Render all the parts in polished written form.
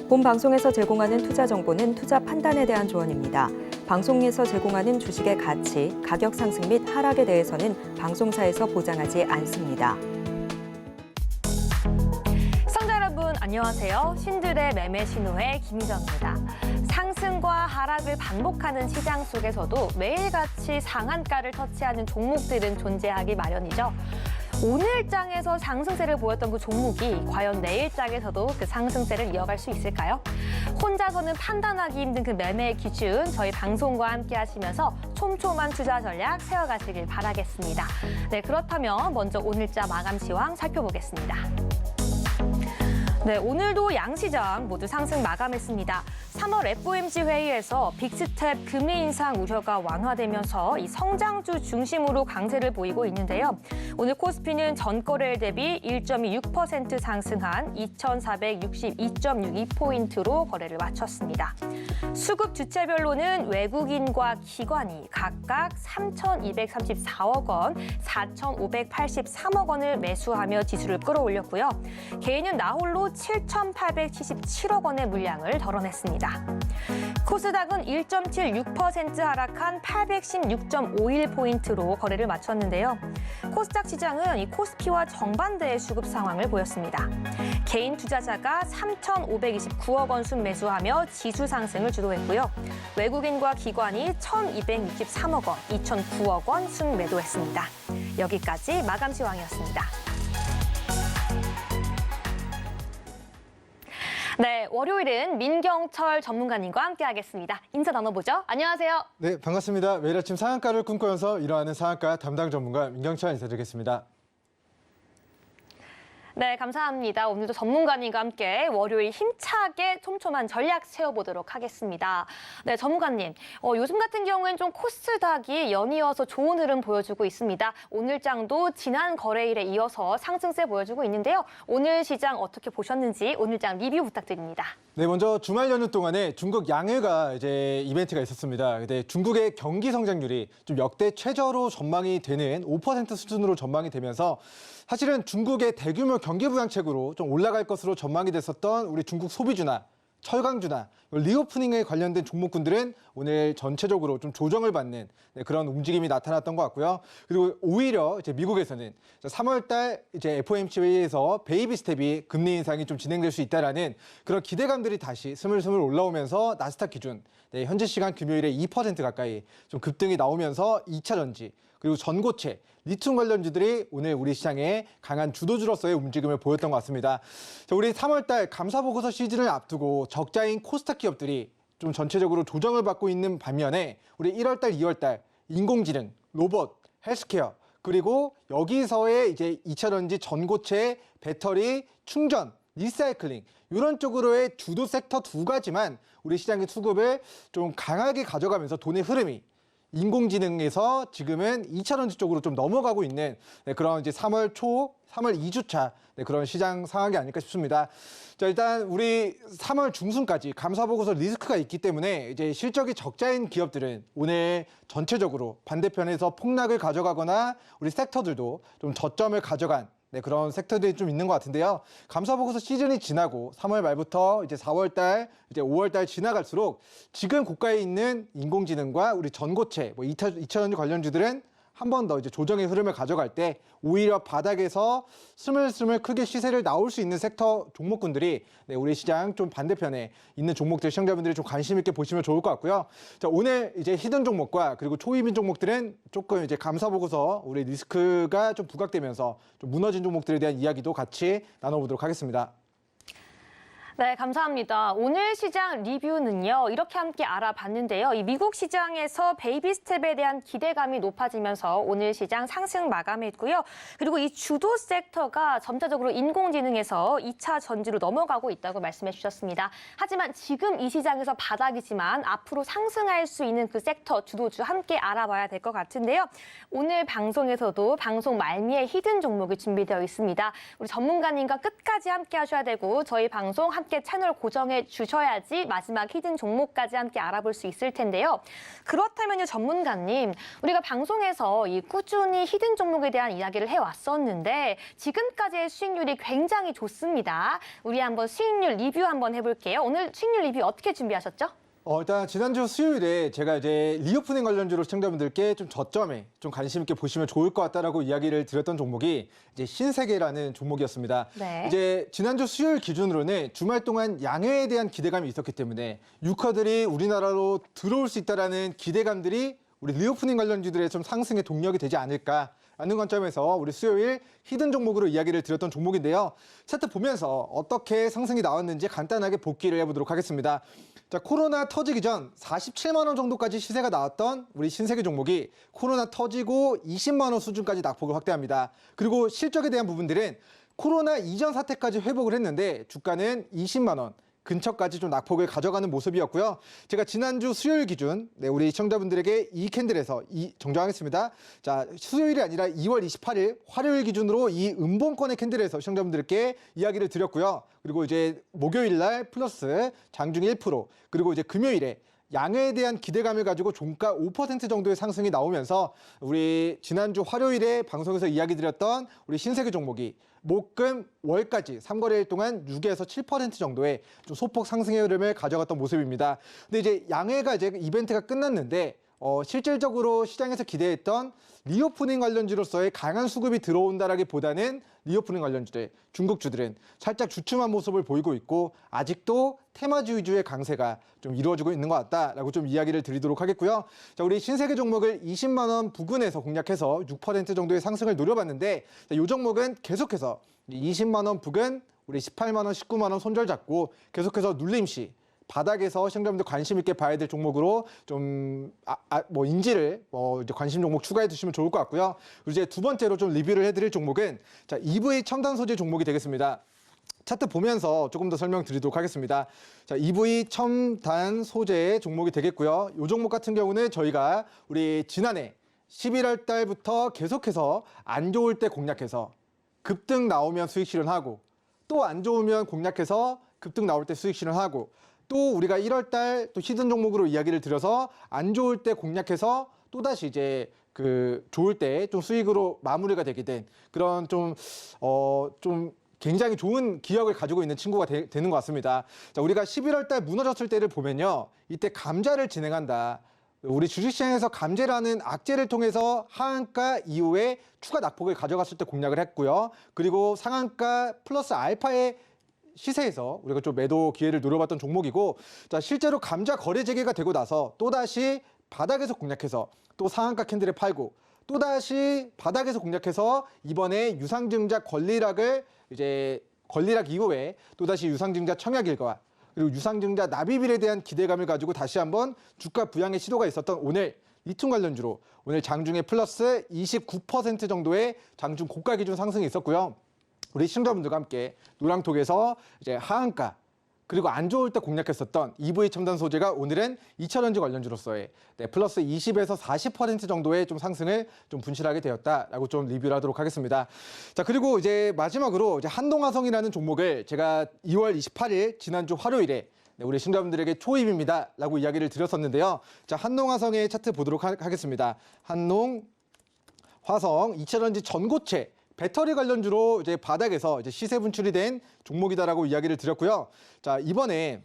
본 방송에서 제공하는 투자 정보는 투자 판단에 대한 조언입니다. 방송에서 제공하는 주식의 가치, 가격 상승 및 하락에 대해서는 방송사에서 보장하지 않습니다. 시청자 여러분 안녕하세요. 신들의 매매 신호의 김희정입니다. 상승과 하락을 반복하는 시장 속에서도 매일같이 상한가를 터치하는 종목들은 존재하기 마련이죠. 오늘 장에서 상승세를 보였던 그 종목이 과연 내일 장에서도 그 상승세를 이어갈 수 있을까요? 혼자서는 판단하기 힘든 그 매매의 기준 저희 방송과 함께 하시면서 촘촘한 투자 전략 세워가시길 바라겠습니다. 네, 그렇다면 먼저 오늘자 마감 시황 살펴보겠습니다. 네, 오늘도 양시장 모두 상승 마감했습니다. 3월 FOMC 회의에서 빅스텝 금리 인상 우려가 완화되면서 이 성장주 중심으로 강세를 보이고 있는데요. 오늘 코스피는 전거래일 대비 1.26% 상승한 2,462.62포인트로 거래를 마쳤습니다. 수급 주체별로는 외국인과 기관이 각각 3,234억 원, 4,583억 원을 매수하며 지수를 끌어올렸고요. 개인은 나홀로 7,877억 원의 물량을 덜어냈습니다. 코스닥은 1.76% 하락한 816.51포인트로 거래를 마쳤는데요. 코스닥 시장은 이 코스피와 정반대의 수급 상황을 보였습니다. 개인 투자자가 3,529억 원 순매수하며 지수 상승을 주도했고요. 외국인과 기관이 1,263억 원, 2,009억 원 순매도했습니다. 여기까지 마감 시황이었습니다. 네, 월요일은 민경철 전문가님과 함께하겠습니다. 인사 나눠보죠. 안녕하세요. 네, 반갑습니다. 매일 아침 상한가를 꿈꾸면서 일어나는 상한가 담당 전문가 민경철 인사드리겠습니다. 네, 감사합니다. 오늘도 전문가님과 함께 월요일 힘차게 촘촘한 전략 세워보도록 하겠습니다. 네, 전문가님, 요즘 같은 경우엔 좀 코스닥이 연이어서 좋은 흐름 보여주고 있습니다. 오늘 장도 지난 거래일에 이어서 상승세 보여주고 있는데요. 오늘 시장 어떻게 보셨는지 오늘 장 리뷰 부탁드립니다. 네, 먼저 주말 연휴 동안에 중국 양해가 이벤트가 있었습니다. 근데 중국의 경기 성장률이 좀 역대 최저로 전망이 되는 5% 수준으로 전망이 되면서 사실은 중국의 대규모 경기 부양책으로 좀 올라갈 것으로 전망이 됐었던 우리 중국 소비주나 철강주나 리오프닝에 관련된 종목군들은 오늘 전체적으로 좀 조정을 받는 그런 움직임이 나타났던 것 같고요. 그리고 오히려 미국에서는 3월달 FOMC 회의에서 베이비 스텝이 금리 인상이 좀 진행될 수 있다라는 그런 기대감들이 다시 스물스물 올라오면서 나스닥 기준 현재 시간 금요일에 2% 가까이 좀 급등이 나오면서 2차 전지 그리고 전고체, 리튬 관련주들이 오늘 우리 시장에 강한 주도주로서의 움직임을 보였던 것 같습니다. 자, 우리 3월달 감사보고서 시즌을 앞두고 적자인 코스닥 기업들이 좀 전체적으로 조정을 받고 있는 반면에 우리 1월달, 2월달 인공지능, 로봇, 헬스케어 그리고 여기서의 2차 전지 전고체, 배터리, 충전, 리사이클링 이런 쪽으로의 주도 섹터 두 가지만 우리 시장의 수급을 좀 강하게 가져가면서 돈의 흐름이 인공지능에서 지금은 2차 전지 쪽으로 좀 넘어가고 있는 그런 3월 초, 3월 2주차 그런 시장 상황이 아닐까 싶습니다. 자, 일단 우리 3월 중순까지 감사보고서 리스크가 있기 때문에 실적이 적자인 기업들은 오늘 전체적으로 반대편에서 폭락을 가져가거나 우리 섹터들도 좀 저점을 가져간 그런 섹터들이 좀 있는 것 같은데요. 감사보고서 시즌이 지나고 3월 말부터 4월달, 5월달 지나갈수록 지금 고가에 있는 인공지능과 우리 전고체, 2차 전지 관련주들은 한 번 더 조정의 흐름을 가져갈 때 오히려 바닥에서 스물스물 크게 시세를 나올 수 있는 섹터 종목군들이 우리 시장 좀 반대편에 있는 종목들 시청자분들이 좀 관심 있게 보시면 좋을 것 같고요. 자, 오늘 히든 종목과 그리고 초이민 종목들은 조금 감사보고서 우리 리스크가 좀 부각되면서 좀 무너진 종목들에 대한 이야기도 같이 나눠보도록 하겠습니다. 네, 감사합니다. 오늘 시장 리뷰는요, 이렇게 함께 알아봤는데요. 이 미국 시장에서 베이비 스텝에 대한 기대감이 높아지면서 오늘 시장 상승 마감했고요. 그리고 이 주도 섹터가 점차적으로 인공지능에서 2차 전지로 넘어가고 있다고 말씀해 주셨습니다. 하지만 지금 이 시장에서 바닥이지만 앞으로 상승할 수 있는 그 섹터 주도주 함께 알아봐야 될 것 같은데요. 오늘 방송에서도 방송 말미에 히든 종목이 준비되어 있습니다. 우리 전문가님과 끝까지 함께 하셔야 되고 저희 방송 함께 채널 고정해 주셔야지 마지막 히든 종목까지 함께 알아볼 수 있을 텐데요. 그렇다면요, 전문가님, 우리가 방송에서 이 꾸준히 히든 종목에 대한 이야기를 해왔었는데 지금까지의 수익률이 굉장히 좋습니다. 우리 한번 수익률 리뷰 한번 해볼게요. 오늘 수익률 리뷰 어떻게 준비하셨죠? 일단 지난주 수요일에 제가 이제 리오프닝 관련주로 시청자분들께 좀 저점에 좀 관심 있게 보시면 좋을 것 같다라고 이야기를 드렸던 종목이 이제 신세계라는 종목이었습니다. 네. 이제 지난주 수요일 기준으로는 주말 동안 양해에 대한 기대감이 있었기 때문에 유커들이 우리나라로 들어올 수 있다라는 기대감들이 우리 리오프닝 관련주들의 좀 상승의 동력이 되지 않을까라는 관점에서 우리 수요일 히든 종목으로 이야기를 드렸던 종목인데요. 차트 보면서 어떻게 상승이 나왔는지 간단하게 복기를 해보도록 하겠습니다. 자, 코로나 터지기 전 47만 원 정도까지 시세가 나왔던 우리 신세계 종목이 코로나 터지고 20만 원 수준까지 낙폭을 확대합니다. 그리고 실적에 대한 부분들은 코로나 이전 사태까지 회복을 했는데 주가는 20만 원 근처까지 좀 낙폭을 가져가는 모습이었고요. 제가 지난주 수요일 기준 우리 시청자분들에게 이 캔들에서 정정하겠습니다. 자, 수요일이 아니라 2월 28일 화요일 기준으로 이 음봉권의 캔들에서 시청자분들께 이야기를 드렸고요. 그리고 이제 목요일 날 플러스 장중 1%, 그리고 이제 금요일에 양해에 대한 기대감을 가지고 종가 5% 정도의 상승이 나오면서 우리 지난주 화요일에 방송에서 이야기 드렸던 우리 신세계 종목이 목금 월까지 3거래일 동안 6에서 7% 정도의 좀 소폭 상승의 흐름을 가져갔던 모습입니다. 근데 이제 양해가 이제 이벤트가 끝났는데 실질적으로 시장에서 기대했던 리오프닝 관련주로서의 강한 수급이 들어온다라기보다는 리오프닝 관련주들, 중국주들은 살짝 주춤한 모습을 보이고 있고 아직도 테마주 위주의 강세가 좀 이루어지고 있는 것 같다라고 좀 이야기를 드리도록 하겠고요. 자, 우리 신세계 종목을 20만 원 부근에서 공략해서 6% 정도의 상승을 노려봤는데 이 종목은 계속해서 20만 원 부근, 우리 18만 원, 19만 원 손절 잡고 계속해서 눌림시 바닥에서 시청자분들 관심 있게 봐야 될 종목으로 좀 인지를 이제 관심 종목 추가해 두시면 좋을 것 같고요. 그리고 이제 두 번째로 좀 리뷰를 해드릴 종목은 자, EV 첨단 소재 종목이 되겠습니다. 차트 보면서 조금 더 설명드리도록 하겠습니다. 자, EV 첨단 소재의 종목이 되겠고요. 이 종목 같은 경우는 저희가 우리 지난해 11월 달부터 계속해서 안 좋을 때 공략해서 급등 나오면 수익 실현하고 또 안 좋으면 공략해서 급등 나올 때 수익 실현하고 또 우리가 1월 달 또 히든 종목으로 이야기를 드려서 안 좋을 때 공략해서 또다시 이제 그 좋을 때 좀 수익으로 마무리가 되게 된 그런 좀 굉장히 좋은 기억을 가지고 있는 친구가 되는 것 같습니다. 자, 우리가 11월 달 무너졌을 때를 보면요. 이때 감자를 진행한다. 우리 주식시장에서 감재라는 악재를 통해서 하한가 이후에 추가 낙폭을 가져갔을 때 공략을 했고요. 그리고 상한가 플러스 알파의 시세에서 우리가 좀 매도 기회를 노려봤던 종목이고, 자, 실제로 감자 거래 재개가 되고 나서 또다시 바닥에서 공략해서 또 상한가 캔들에 팔고 또다시 바닥에서 공략해서 이번에 유상증자 권리락을 이제 권리락 이후에 또다시 유상증자 청약 일과 그리고 유상증자 납입일에 대한 기대감을 가지고 다시 한번 주가 부양의 시도가 있었던 오늘 리튬 관련주로 오늘 장중에 플러스 29% 정도의 장중 고가 기준 상승이 있었고요. 우리 시청자분들과 함께 노랑톡에서 이제 하한가 그리고 안 좋을 때 공략했었던 EV 첨단 소재가 오늘은 2차전지 관련주로서의 플러스 20에서 40% 정도의 좀 상승을 좀 분실하게 되었다라고 좀 리뷰를 하도록 하겠습니다. 자, 그리고 이제 마지막으로 이제 한동화성이라는 종목을 제가 2월 28일 지난주 화요일에 우리 시청자분들에게 초입입니다라고 이야기를 드렸었는데요. 자, 한동화성의 차트 보도록 하겠습니다. 한농화성 2차전지 전고체 배터리 관련주로 이제 바닥에서 이제 시세 분출이 된 종목이다라고 이야기를 드렸고요. 자, 이번에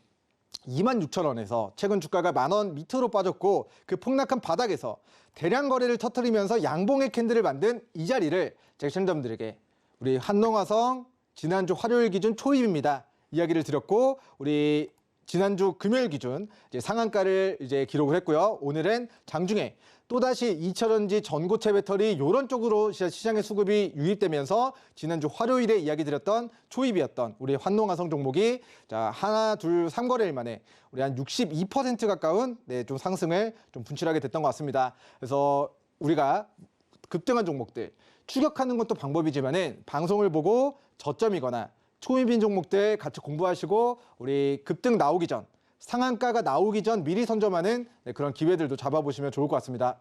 26,000원에서 최근 주가가 10,000원 밑으로 빠졌고 그 폭락한 바닥에서 대량 거래를 터뜨리면서 양봉의 캔들을 만든 이 자리를 제가 시청자분들에게 우리 한농화성 지난주 화요일 기준 초입입니다 이야기를 드렸고, 우리 지난주 금요일 기준 이제 상한가를 이제 기록을 했고요. 오늘은 장중에 또다시 2차전지 전고체 배터리 이런 쪽으로 시장의 수급이 유입되면서 지난주 화요일에 이야기 드렸던 초입이었던 우리 한농화성 종목이 자, 하나, 둘, 3거래일 만에 우리 한 62% 가까운 좀 상승을 좀 분출하게 됐던 것 같습니다. 그래서 우리가 급등한 종목들 추격하는 것도 방법이지만은 방송을 보고 저점이거나 초입인 종목들 같이 공부하시고 우리 급등 나오기 전 상한가가 나오기 전 미리 선점하는 그런 기회들도 잡아보시면 좋을 것 같습니다.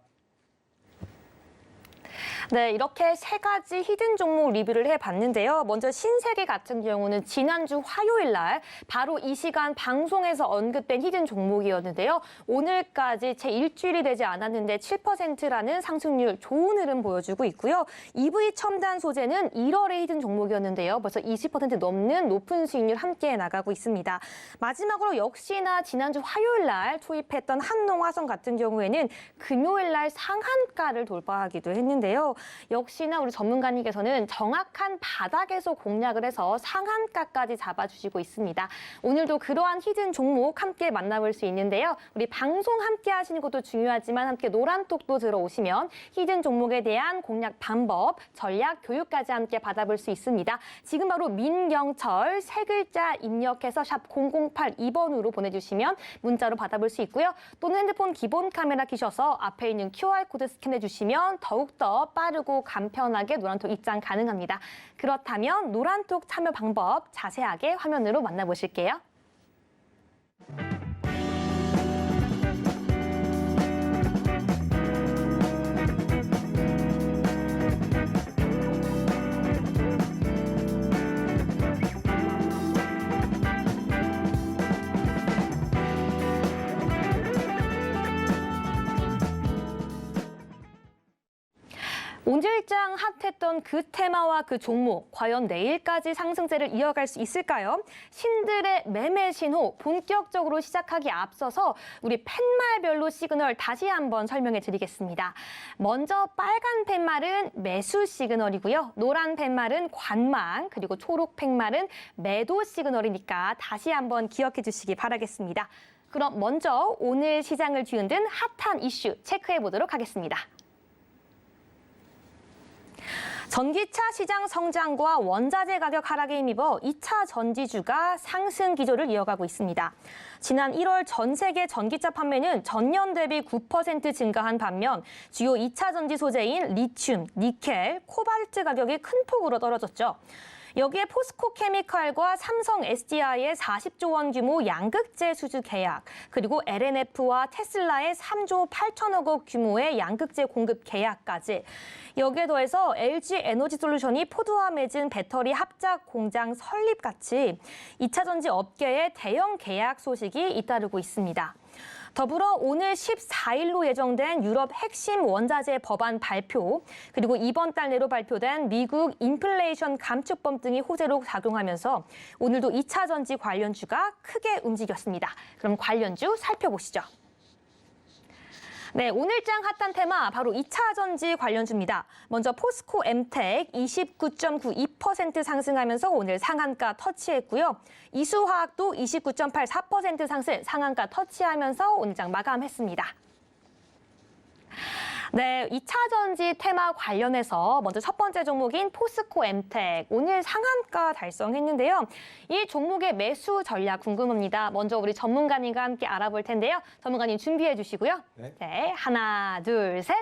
네, 이렇게 세 가지 히든 종목 리뷰를 해봤는데요. 먼저 신세계 같은 경우는 지난주 화요일 날 바로 이 시간 방송에서 언급된 히든 종목이었는데요. 오늘까지 채 일주일이 되지 않았는데 7%라는 상승률 좋은 흐름 보여주고 있고요. EV 첨단 소재는 1월에 히든 종목이었는데요. 벌써 20% 넘는 높은 수익률 함께 나가고 있습니다. 마지막으로 역시나 지난주 화요일 날 투입했던 한농화성 같은 경우에는 금요일 날 상한가를 돌파하기도 했는데요. 역시나 우리 전문가님께서는 정확한 바닥에서 공략을 해서 상한가까지 잡아주시고 있습니다. 오늘도 그러한 히든 종목 함께 만나볼 수 있는데요. 우리 방송 함께 하시는 것도 중요하지만 함께 노란톡도 들어오시면 히든 종목에 대한 공략 방법, 전략, 교육까지 함께 받아볼 수 있습니다. 지금 바로 민경철 세 글자 입력해서 샵 0082번으로 보내주시면 문자로 받아볼 수 있고요. 또는 핸드폰 기본 카메라 켜셔서 앞에 있는 QR코드 스캔해 주시면 더욱더 빠르고 간편하게 노란톡 입장 가능합니다. 그렇다면 노란톡 참여 방법 자세하게 화면으로 만나보실게요. 오늘장 핫했던 그 테마와 그 종목, 과연 내일까지 상승세를 이어갈 수 있을까요? 신들의 매매 신호 본격적으로 시작하기 앞서서 우리 팻말별로 시그널 다시 한번 설명해 드리겠습니다. 먼저 빨간 팻말은 매수 시그널이고요. 노란 팻말은 관망, 그리고 초록 팻말은 매도 시그널이니까 다시 한번 기억해 주시기 바라겠습니다. 그럼 먼저 오늘 시장을 뒤흔든 핫한 이슈 체크해 보도록 하겠습니다. 전기차 시장 성장과 원자재 가격 하락에 힘입어 2차 전지주가 상승 기조를 이어가고 있습니다. 지난 1월 전 세계 전기차 판매는 전년 대비 9% 증가한 반면 주요 2차 전지 소재인 리튬, 니켈, 코발트 가격이 큰 폭으로 떨어졌죠. 여기에 포스코 케미칼과 삼성 SDI의 40조 원 규모 양극재 수주 계약, 그리고 LNF와 테슬라의 3조 8천억 원 규모의 양극재 공급 계약까지. 여기에 더해서 LG 에너지솔루션이 포드와 맺은 배터리 합작 공장 설립같이 2차 전지 업계의 대형 계약 소식이 잇따르고 있습니다. 더불어 오늘 14일로 예정된 유럽 핵심 원자재 법안 발표, 그리고 이번 달 내로 발표된 미국 인플레이션 감축법 등이 호재로 작용하면서 오늘도 2차 전지 관련주가 크게 움직였습니다. 그럼 관련주 살펴보시죠. 네, 오늘장 핫한 테마 바로 2차 전지 관련주입니다. 먼저 포스코 엠텍 29.92% 상승하면서 오늘 상한가 터치했고요. 이수화학도 29.84% 상승, 상한가 터치하면서 오늘장 마감했습니다. 네, 2차 전지 테마 관련해서 먼저 첫 번째 종목인 포스코 엠텍 오늘 상한가 달성했는데요. 이 종목의 매수 전략 궁금합니다. 먼저 우리 전문가님과 함께 알아볼 텐데요. 전문가님 준비해 주시고요. 네, 하나, 둘, 셋.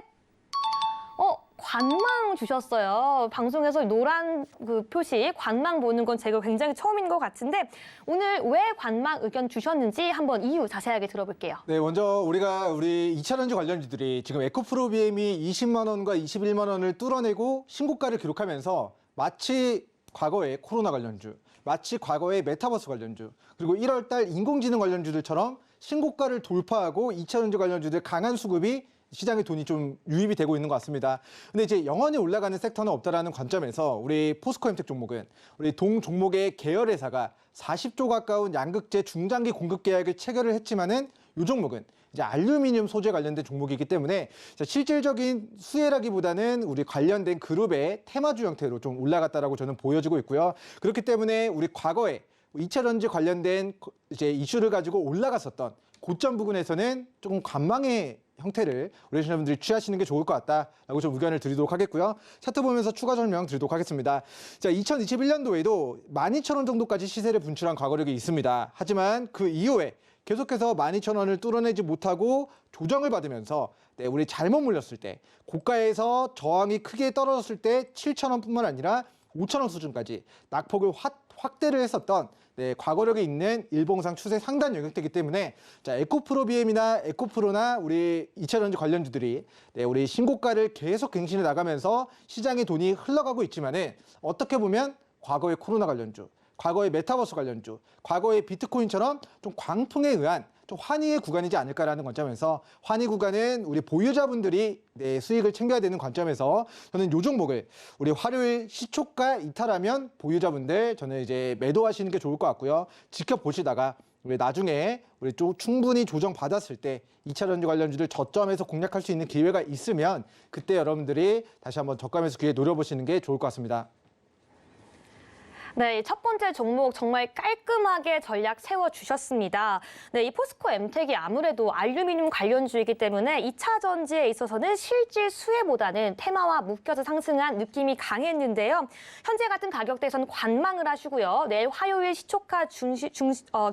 관망 주셨어요. 방송에서 노란 그 표시 관망 보는 건 제가 굉장히 처음인 것 같은데 오늘 왜 관망 의견 주셨는지 한번 이유 자세하게 들어볼게요. 네, 먼저 우리 2차 전지 관련주들이 지금 에코프로비엠이 20만 원과 21만 원을 뚫어내고 신고가를 기록하면서 마치 과거의 코로나 관련주, 마치 과거의 메타버스 관련주, 그리고 1월 달 인공지능 관련주들처럼 신고가를 돌파하고 2차 전지 관련주들 강한 수급이 시장에 돈이 좀 유입이 되고 있는 것 같습니다. 근데 이제 영원히 올라가는 섹터는 없다라는 관점에서 우리 포스코엠텍 종목은 우리 동 종목의 계열 회사가 40조 가까운 양극재 중장기 공급 계약을 체결을 했지만은 이 종목은 이제 알루미늄 소재 관련된 종목이기 때문에 실질적인 수혜라기보다는 우리 관련된 그룹의 테마주 형태로 좀 올라갔다라고 저는 보여지고 있고요. 그렇기 때문에 우리 과거에 2차 전지 관련된 이제 이슈를 가지고 올라갔었던 고점 부근에서는 조금 관망의 형태를 우리 시청자분들이 취하시는 게 좋을 것 같다라고 좀 의견을 드리도록 하겠고요. 차트 보면서 추가 설명 드리도록 하겠습니다. 자, 2021년도에도 12,000원 정도까지 시세를 분출한 과거력이 있습니다. 하지만 그 이후에 계속해서 12,000원을 뚫어내지 못하고 조정을 받으면서 우리 잘못 물렸을 때 고가에서 저항이 크게 떨어졌을 때 7,000원뿐만 아니라 5,000원 수준까지 낙폭을 확대를 했었던 네, 과거력이 있는 일봉상 추세 상단 영역대이기 때문에 자, 에코프로비엠이나 에코프로나 우리 2차전지 관련주들이 네, 우리 신고가를 계속 갱신해 나가면서 시장의 돈이 흘러가고 있지만은 어떻게 보면 과거의 코로나 관련주, 과거의 메타버스 관련주, 과거의 비트코인처럼 좀 광풍에 의한 좀 환희의 구간이지 않을까라는 관점에서 환희 구간은 우리 보유자분들이 네, 수익을 챙겨야 되는 관점에서 저는 이 종목을 우리 화요일 시초가 이탈하면 보유자분들 저는 이제 매도하시는 게 좋을 것 같고요. 지켜보시다가 우리 나중에 우리 좀 충분히 조정 받았을 때 2차전지 관련주들 저점에서 공략할 수 있는 기회가 있으면 그때 여러분들이 다시 한번 저가매수 기회 노려보시는 게 좋을 것 같습니다. 네, 첫 번째 종목 정말 깔끔하게 전략 세워주셨습니다. 네, 이 포스코 엠텍이 아무래도 알루미늄 관련주이기 때문에 2차 전지에 있어서는 실질 수혜보다는 테마와 묶여서 상승한 느낌이 강했는데요. 현재 같은 가격대에서는 관망을 하시고요. 내일 화요일 시초가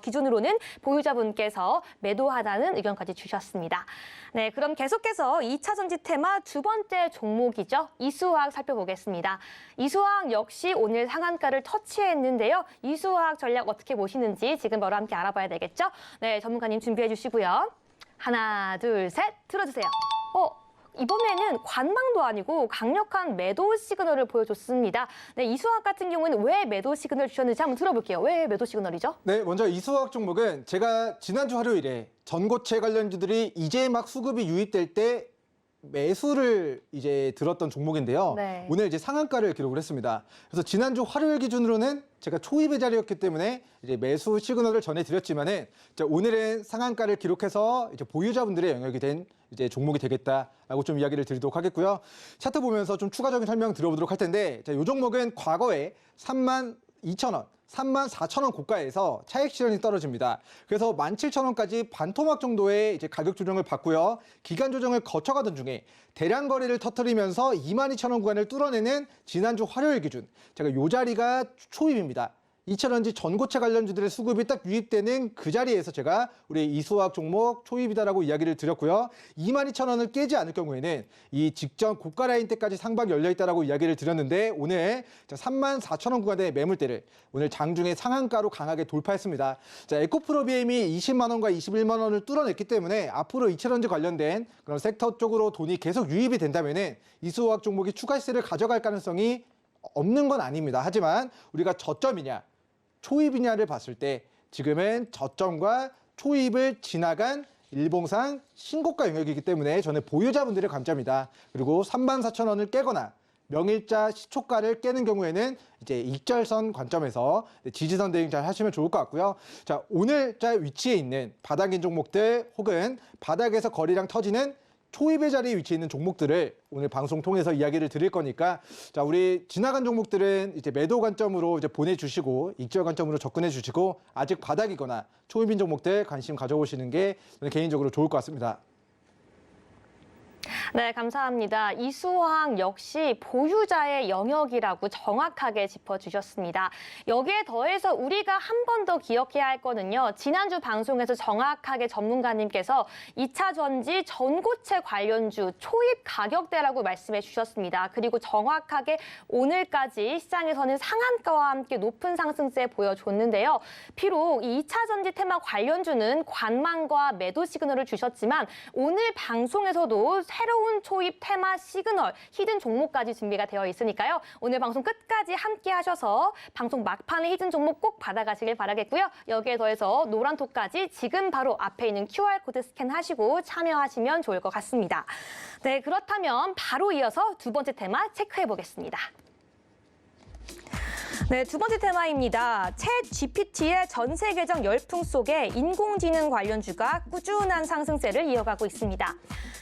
기준으로는 보유자분께서 매도하다는 의견까지 주셨습니다. 네, 그럼 계속해서 2차 전지 테마 두 번째 종목이죠. 이수화학 살펴보겠습니다. 이수화학 역시 오늘 상한가를 터치했는데요. 이수화학 전략 어떻게 보시는지 지금 바로 함께 알아봐야 되겠죠? 네, 전문가님 준비해 주시고요. 하나, 둘, 셋, 들어주세요. 이번에는 관망도 아니고 강력한 매도 시그널을 보여줬습니다. 네, 이수화학 같은 경우는 왜 매도 시그널 주셨는지 한번 들어볼게요. 왜 매도 시그널이죠? 네, 먼저 이수화학 종목은 제가 지난주 화요일에 전고체 관련주들이 이제 막 수급이 유입될 때 매수를 이제 들었던 종목인데요. 네. 오늘 이제 상한가를 기록을 했습니다. 그래서 지난주 화요일 기준으로는 제가 초입의 자리였기 때문에 이제 매수 시그널을 전해드렸지만은 오늘은 상한가를 기록해서 이제 보유자분들의 영역이 된 이제 종목이 되겠다라고 좀 이야기를 드리도록 하겠고요. 차트 보면서 좀 추가적인 설명 들어보도록 할 텐데, 자, 이 종목은 과거에 32,000원, 34,000원 고가에서 차익 실현이 떨어집니다. 그래서 17,000원까지 반토막 정도의 이제 가격 조정을 받고요. 기간 조정을 거쳐가던 중에 대량 거래를 터뜨리면서 22,000원 구간을 뚫어내는 지난주 화요일 기준. 제가 이 자리가 초입입니다. 2차전지 전고체 관련주들의 수급이 딱 유입되는 그 자리에서 제가 우리 이수화학 종목 초입이다라고 이야기를 드렸고요. 22,000원을 깨지 않을 경우에는 이 직전 고가 라인 때까지 상방 열려있다라고 이야기를 드렸는데 오늘 34,000원 구간의 매물대를 오늘 장중에 상한가로 강하게 돌파했습니다. 자, 에코프로비엠이 20만 원과 21만 원을 뚫어냈기 때문에 앞으로 2차전지 관련된 그런 섹터 쪽으로 돈이 계속 유입이 된다면은 이수화학 종목이 추가 시세를 가져갈 가능성이 없는 건 아닙니다. 하지만 우리가 저점이냐 초입이냐를 봤을 때 지금은 저점과 초입을 지나간 일봉상 신고가 영역이기 때문에 저는 보유자분들의 관점이다. 그리고 34,000원을 깨거나 명일자 시초가를 깨는 경우에는 이제 익절선 관점에서 지지선 대응 잘 하시면 좋을 것 같고요. 자, 오늘자 위치에 있는 바닥인 종목들 혹은 바닥에서 거리랑 터지는 초입의 자리에 위치해 있는 종목들을 오늘 방송 통해서 이야기를 드릴 거니까 자, 우리 지나간 종목들은 이제 매도 관점으로 이제 보내주시고 익절 관점으로 접근해 주시고 아직 바닥이거나 초입인 종목들 관심 가져보시는 게 저는 개인적으로 좋을 것 같습니다. 네, 감사합니다. 이수화학 역시 보유자의 영역이라고 정확하게 짚어주셨습니다. 여기에 더해서 우리가 한 번 더 기억해야 할 거는요. 지난주 방송에서 정확하게 전문가님께서 2차 전지 전고체 관련주 초입 가격대라고 말씀해 주셨습니다. 그리고 정확하게 오늘까지 시장에서는 상한가와 함께 높은 상승세 보여줬는데요. 비록 이 2차 전지 테마 관련주는 관망과 매도 시그널을 주셨지만 오늘 방송에서도 새로운 초입 테마 시그널, 히든 종목까지 준비가 되어 있으니까요. 오늘 방송 끝까지 함께 하셔서 방송 막판에 히든 종목 꼭 받아가시길 바라겠고요. 여기에 더해서 노란톡까지 지금 바로 앞에 있는 QR코드 스캔하시고 참여하시면 좋을 것 같습니다. 네, 그렇다면 바로 이어서 두 번째 테마 체크해 보겠습니다. 네, 두 번째 테마입니다. 챗 GPT의 전세 계정 열풍 속에 인공지능 관련주가 꾸준한 상승세를 이어가고 있습니다.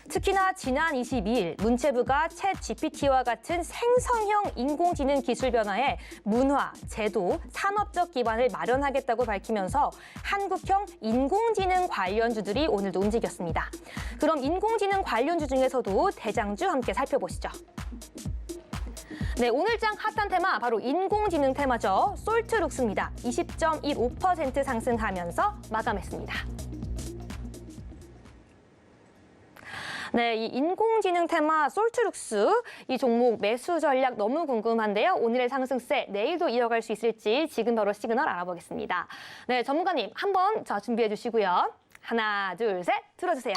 특히나 지난 22일 문체부가 챗 GPT와 같은 생성형 인공지능 기술 변화에 문화, 제도, 산업적 기반을 마련하겠다고 밝히면서 한국형 인공지능 관련주들이 오늘도 움직였습니다. 그럼 인공지능 관련주 중에서도 대장주 함께 살펴보시죠. 네, 오늘장 핫한 테마 바로 인공지능 테마죠. 솔트룩스입니다. 20.15% 상승하면서 마감했습니다. 네, 이 인공지능 테마 솔트룩스 이 종목 매수 전략 너무 궁금한데요. 오늘의 상승세 내일도 이어갈 수 있을지 지금 바로 시그널 알아보겠습니다. 네, 전문가님 한번 준비해 주시고요. 하나, 둘, 셋 들어주세요.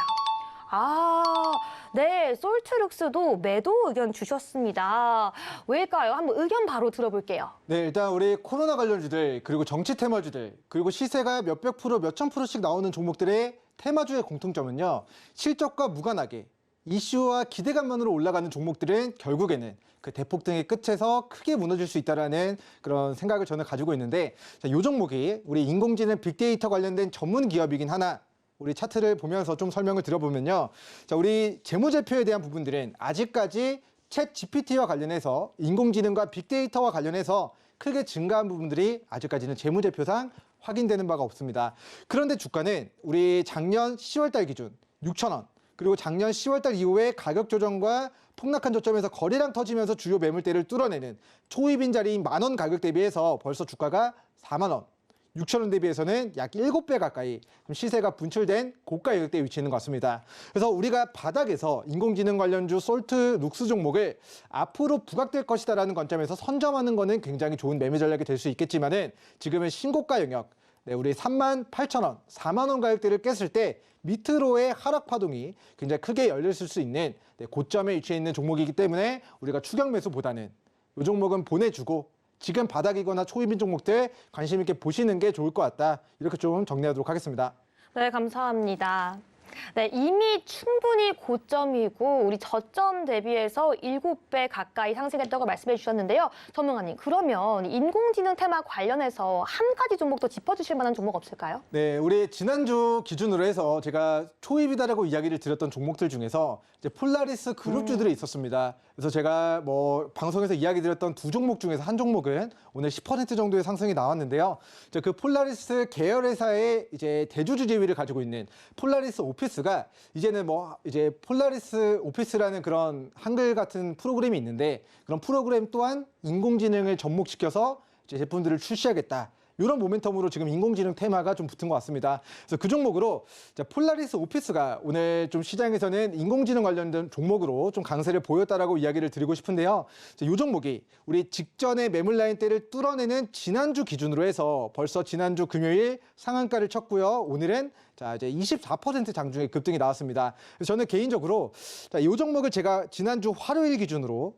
네, 솔트룩스도 매도 의견 주셨습니다. 왜일까요? 한번 의견 바로 들어볼게요. 네, 일단 우리 코로나 관련주들, 그리고 정치 테마주들, 그리고 시세가 몇백 프로, 몇천 프로씩 나오는 종목들의 테마주의 공통점은요. 실적과 무관하게 이슈와 기대감만으로 올라가는 종목들은 결국에는 그 대폭등의 끝에서 크게 무너질 수 있다는 그런 생각을 저는 가지고 있는데, 자, 이 종목이 우리 인공지능 빅데이터 관련된 전문 기업이긴 하나 우리 차트를 보면서 좀 설명을 드려보면요. 자, 우리 재무제표에 대한 부분들은 아직까지 챗 GPT와 관련해서 인공지능과 빅데이터와 관련해서 크게 증가한 부분들이 아직까지는 재무제표상 확인되는 바가 없습니다. 그런데 주가는 우리 작년 10월 달 기준 6,000원, 그리고 작년 10월 달 이후에 가격 조정과 폭락한 저점에서 거래량 터지면서 주요 매물대를 뚫어내는 초입인 자리인 10,000원 가격 대비해서 벌써 주가가 4만 원, 6,000원 대비해서는 약 7배 가까이 시세가 분출된 고가 가격대에 위치해 있는 것 같습니다. 그래서 우리가 바닥에서 인공지능 관련주 솔트 룩스 종목을 앞으로 부각될 것이다라는 관점에서 선점하는 것은 굉장히 좋은 매매 전략이 될 수 있겠지만은 지금은 신고가 영역, 네, 우리 38,000원, 4만 원 가격대를 깼을 때 밑으로의 하락 파동이 굉장히 크게 열렸을 수 있는 고점에 위치해 있는 종목이기 때문에 우리가 추격 매수보다는 이 종목은 보내주고 지금 바닥이거나 초입인 종목들 관심 있게 보시는 게 좋을 것 같다. 이렇게 좀 정리하도록 하겠습니다. 네, 감사합니다. 네, 이미 충분히 고점이고 우리 저점 대비해서 7배 가까이 상승했다고 말씀해 주셨는데요. 전문가님, 그러면 인공지능 테마 관련해서 한 가지 종목 더 짚어주실 만한 종목 없을까요? 네, 우리 지난주 기준으로 해서 제가 초입이다라고 이야기를 드렸던 종목들 중에서 이제 폴라리스 그룹주들이 있었습니다. 그래서 제가 뭐 방송에서 이야기 드렸던 두 종목 중에서 한 종목은 오늘 10% 정도의 상승이 나왔는데요. 이제 그 폴라리스 계열 회사의 이제 대주주 지위를 가지고 있는 폴라리스 오피스가 이제는 뭐 이제 폴라리스 오피스라는 그런 한글 같은 프로그램이 있는데 그런 프로그램 또한 인공지능을 접목시켜서 이제 제품들을 출시하겠다. 이런 모멘텀으로 지금 인공지능 테마가 좀 붙은 것 같습니다. 그래서 그 종목으로 폴라리스 오피스가 오늘 좀 시장에서는 인공지능 관련된 종목으로 좀 강세를 보였다라고 이야기를 드리고 싶은데요. 이 종목이 우리 직전의 매물 라인대를 뚫어내는 지난주 기준으로 해서 벌써 지난주 금요일 상한가를 쳤고요. 오늘은 이제 24% 장중에 급등이 나왔습니다. 그래서 저는 개인적으로 이 종목을 제가 지난주 화요일 기준으로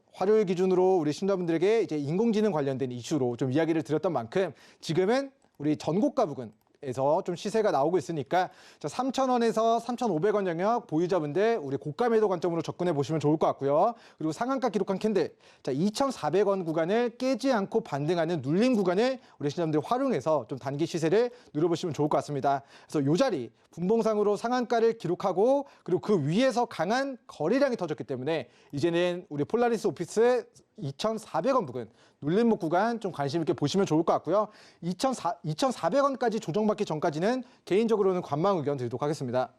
우리 신자분들에게 이제 인공지능 관련된 이슈로 좀 이야기를 드렸던 만큼 지금은 우리 전고가 부근에서 좀 시세가 나오고 있으니까 3,000원에서 3,500원 영역 보유자분들 우리 고가 매도 관점으로 접근해 보시면 좋을 것 같고요. 그리고 상한가 기록한 캔들 2,400원 구간을 깨지 않고 반등하는 눌림 구간을 우리 신자분들 활용해서 좀 단기 시세를 누려보시면 좋을 것 같습니다. 그래서 이 자리 분봉상으로 상한가를 기록하고 그리고 그 위에서 강한 거래량이 터졌기 때문에 이제는 우리 폴라리스 오피스 2,400원 부근 눌림목 구간 좀 관심 있게 보시면 좋을 것 같고요. 2,400원까지 조정받기 전까지는 개인적으로는 관망 의견 드리도록 하겠습니다.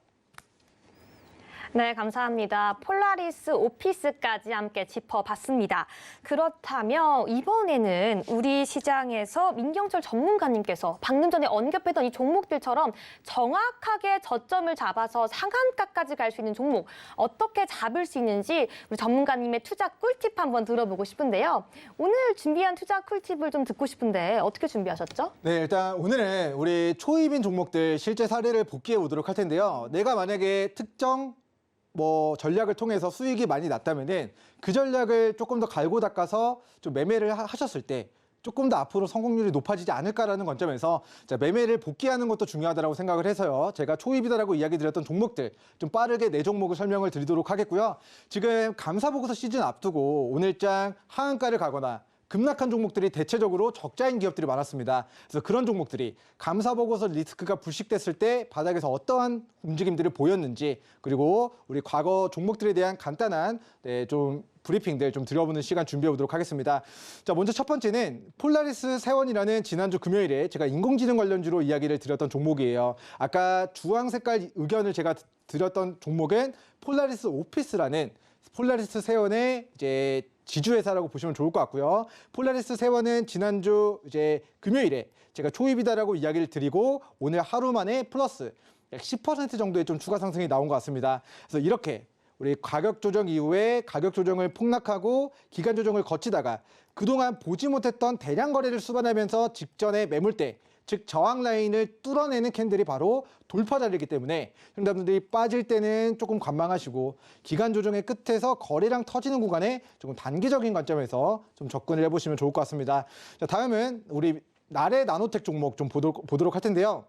네, 감사합니다. 폴라리스 오피스까지 함께 짚어봤습니다. 그렇다면 이번에는 우리 시장에서 민경철 전문가님께서 방금 전에 언급했던 이 종목들처럼 정확하게 저점을 잡아서 상한가까지 갈 수 있는 종목 어떻게 잡을 수 있는지 우리 전문가님의 투자 꿀팁 한번 들어보고 싶은데요. 오늘 준비한 투자 꿀팁을 좀 듣고 싶은데 어떻게 준비하셨죠? 네, 일단 오늘은 우리 초입인 종목들 실제 사례를 복귀해 보도록 할 텐데요. 내가 만약에 특정 전략을 통해서 수익이 많이 났다면은 그 전략을 조금 더 갈고 닦아서 좀 매매를 하셨을 때 조금 더 앞으로 성공률이 높아지지 않을까라는 관점에서 매매를 복귀하는 것도 중요하다고 생각을 해서요. 제가 초입이다라고 이야기 드렸던 종목들 좀 빠르게 네 종목을 설명을 드리도록 하겠고요. 지금 감사보고서 시즌 앞두고 오늘장 하한가를 가거나 급락한 종목들이 대체적으로 적자인 기업들이 많았습니다. 그래서 그런 종목들이 감사보고서 리스크가 불식됐을 때 바닥에서 어떠한 움직임들을 보였는지 그리고 우리 과거 종목들에 대한 간단한 좀 브리핑들 좀 드려보는 시간 준비해 보도록 하겠습니다. 자, 먼저 첫 번째는 폴라리스 세원이라는 지난주 금요일에 제가 인공지능 관련주로 이야기를 드렸던 종목이에요. 아까 주황 색깔 의견을 제가 드렸던 종목은 폴라리스 오피스라는 폴라리스 세원의 이제 지주회사라고 보시면 좋을 것 같고요. 폴라리스 세원은 지난주 이제 금요일에 제가 초입이다라고 이야기를 드리고 오늘 하루 만에 플러스 약 10% 정도의 좀 추가 상승이 나온 것 같습니다. 그래서 이렇게 우리 가격 조정 이후에 가격 조정을 폭락하고 기간 조정을 거치다가 그동안 보지 못했던 대량 거래를 수반하면서 직전의 매물대, 즉 저항 라인을 뚫어내는 캔들이 바로 돌파 자리이기 때문에 시청자분들이 빠질 때는 조금 관망하시고 기간 조정의 끝에서 거래량 터지는 구간에 조금 단기적인 관점에서 좀 접근을 해보시면 좋을 것 같습니다. 자, 다음은 우리 나래 나노텍 종목 좀 보도록 할 텐데요.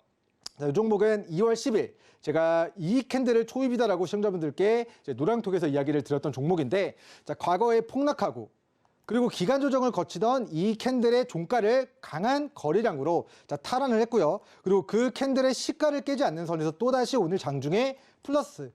자, 이 종목은 2월 10일 제가 이 캔들을 초입이다라고 시청자분들께 이제 노량톡에서 이야기를 드렸던 종목인데, 자, 과거에 폭락하고 그리고 기간 조정을 거치던 이 캔들의 종가를 강한 거래량으로 탈환을 했고요. 그리고 그 캔들의 시가를 깨지 않는 선에서 또다시 오늘 장중에 플러스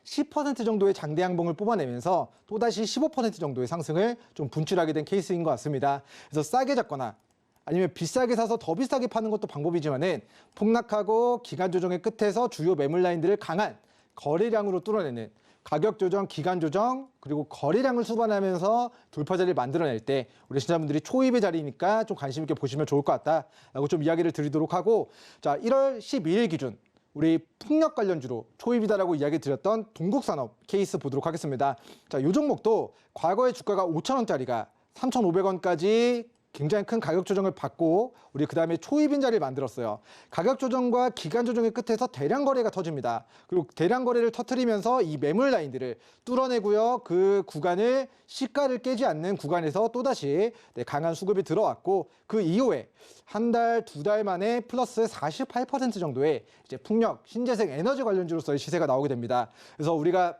10% 정도의 장대 양봉을 뽑아내면서 또다시 15% 정도의 상승을 좀 분출하게 된 케이스인 것 같습니다. 그래서 싸게 잡거나 아니면 비싸게 사서 더 비싸게 파는 것도 방법이지만은 폭락하고 기간 조정의 끝에서 주요 매물 라인들을 강한 거래량으로 뚫어내는 가격 조정, 기간 조정, 그리고 거래량을 수반하면서 돌파 자리를 만들어낼 때 우리 시청자분들이 초입의 자리니까 좀 관심 있게 보시면 좋을 것 같다라고 좀 이야기를 드리도록 하고, 자, 1월 12일 기준 우리 풍력 관련주로 초입이다라고 이야기 드렸던 동국산업 케이스 보도록 하겠습니다. 자, 이 종목도 과거의 주가가 5,000원짜리가 3,500원까지 굉장히 큰 가격 조정을 받고 우리 그다음에 초입인 자리를 만들었어요. 가격 조정과 기간 조정의 끝에서 대량 거래가 터집니다. 그리고 대량 거래를 터뜨리면서 이 매물 라인들을 뚫어내고요. 그 구간을 시가를 깨지 않는 구간에서 또다시 강한 수급이 들어왔고, 그 이후에 한 달, 두 달 만에 플러스 48% 정도의 이제 풍력, 신재생 에너지 관련주로서의 시세가 나오게 됩니다. 그래서 우리가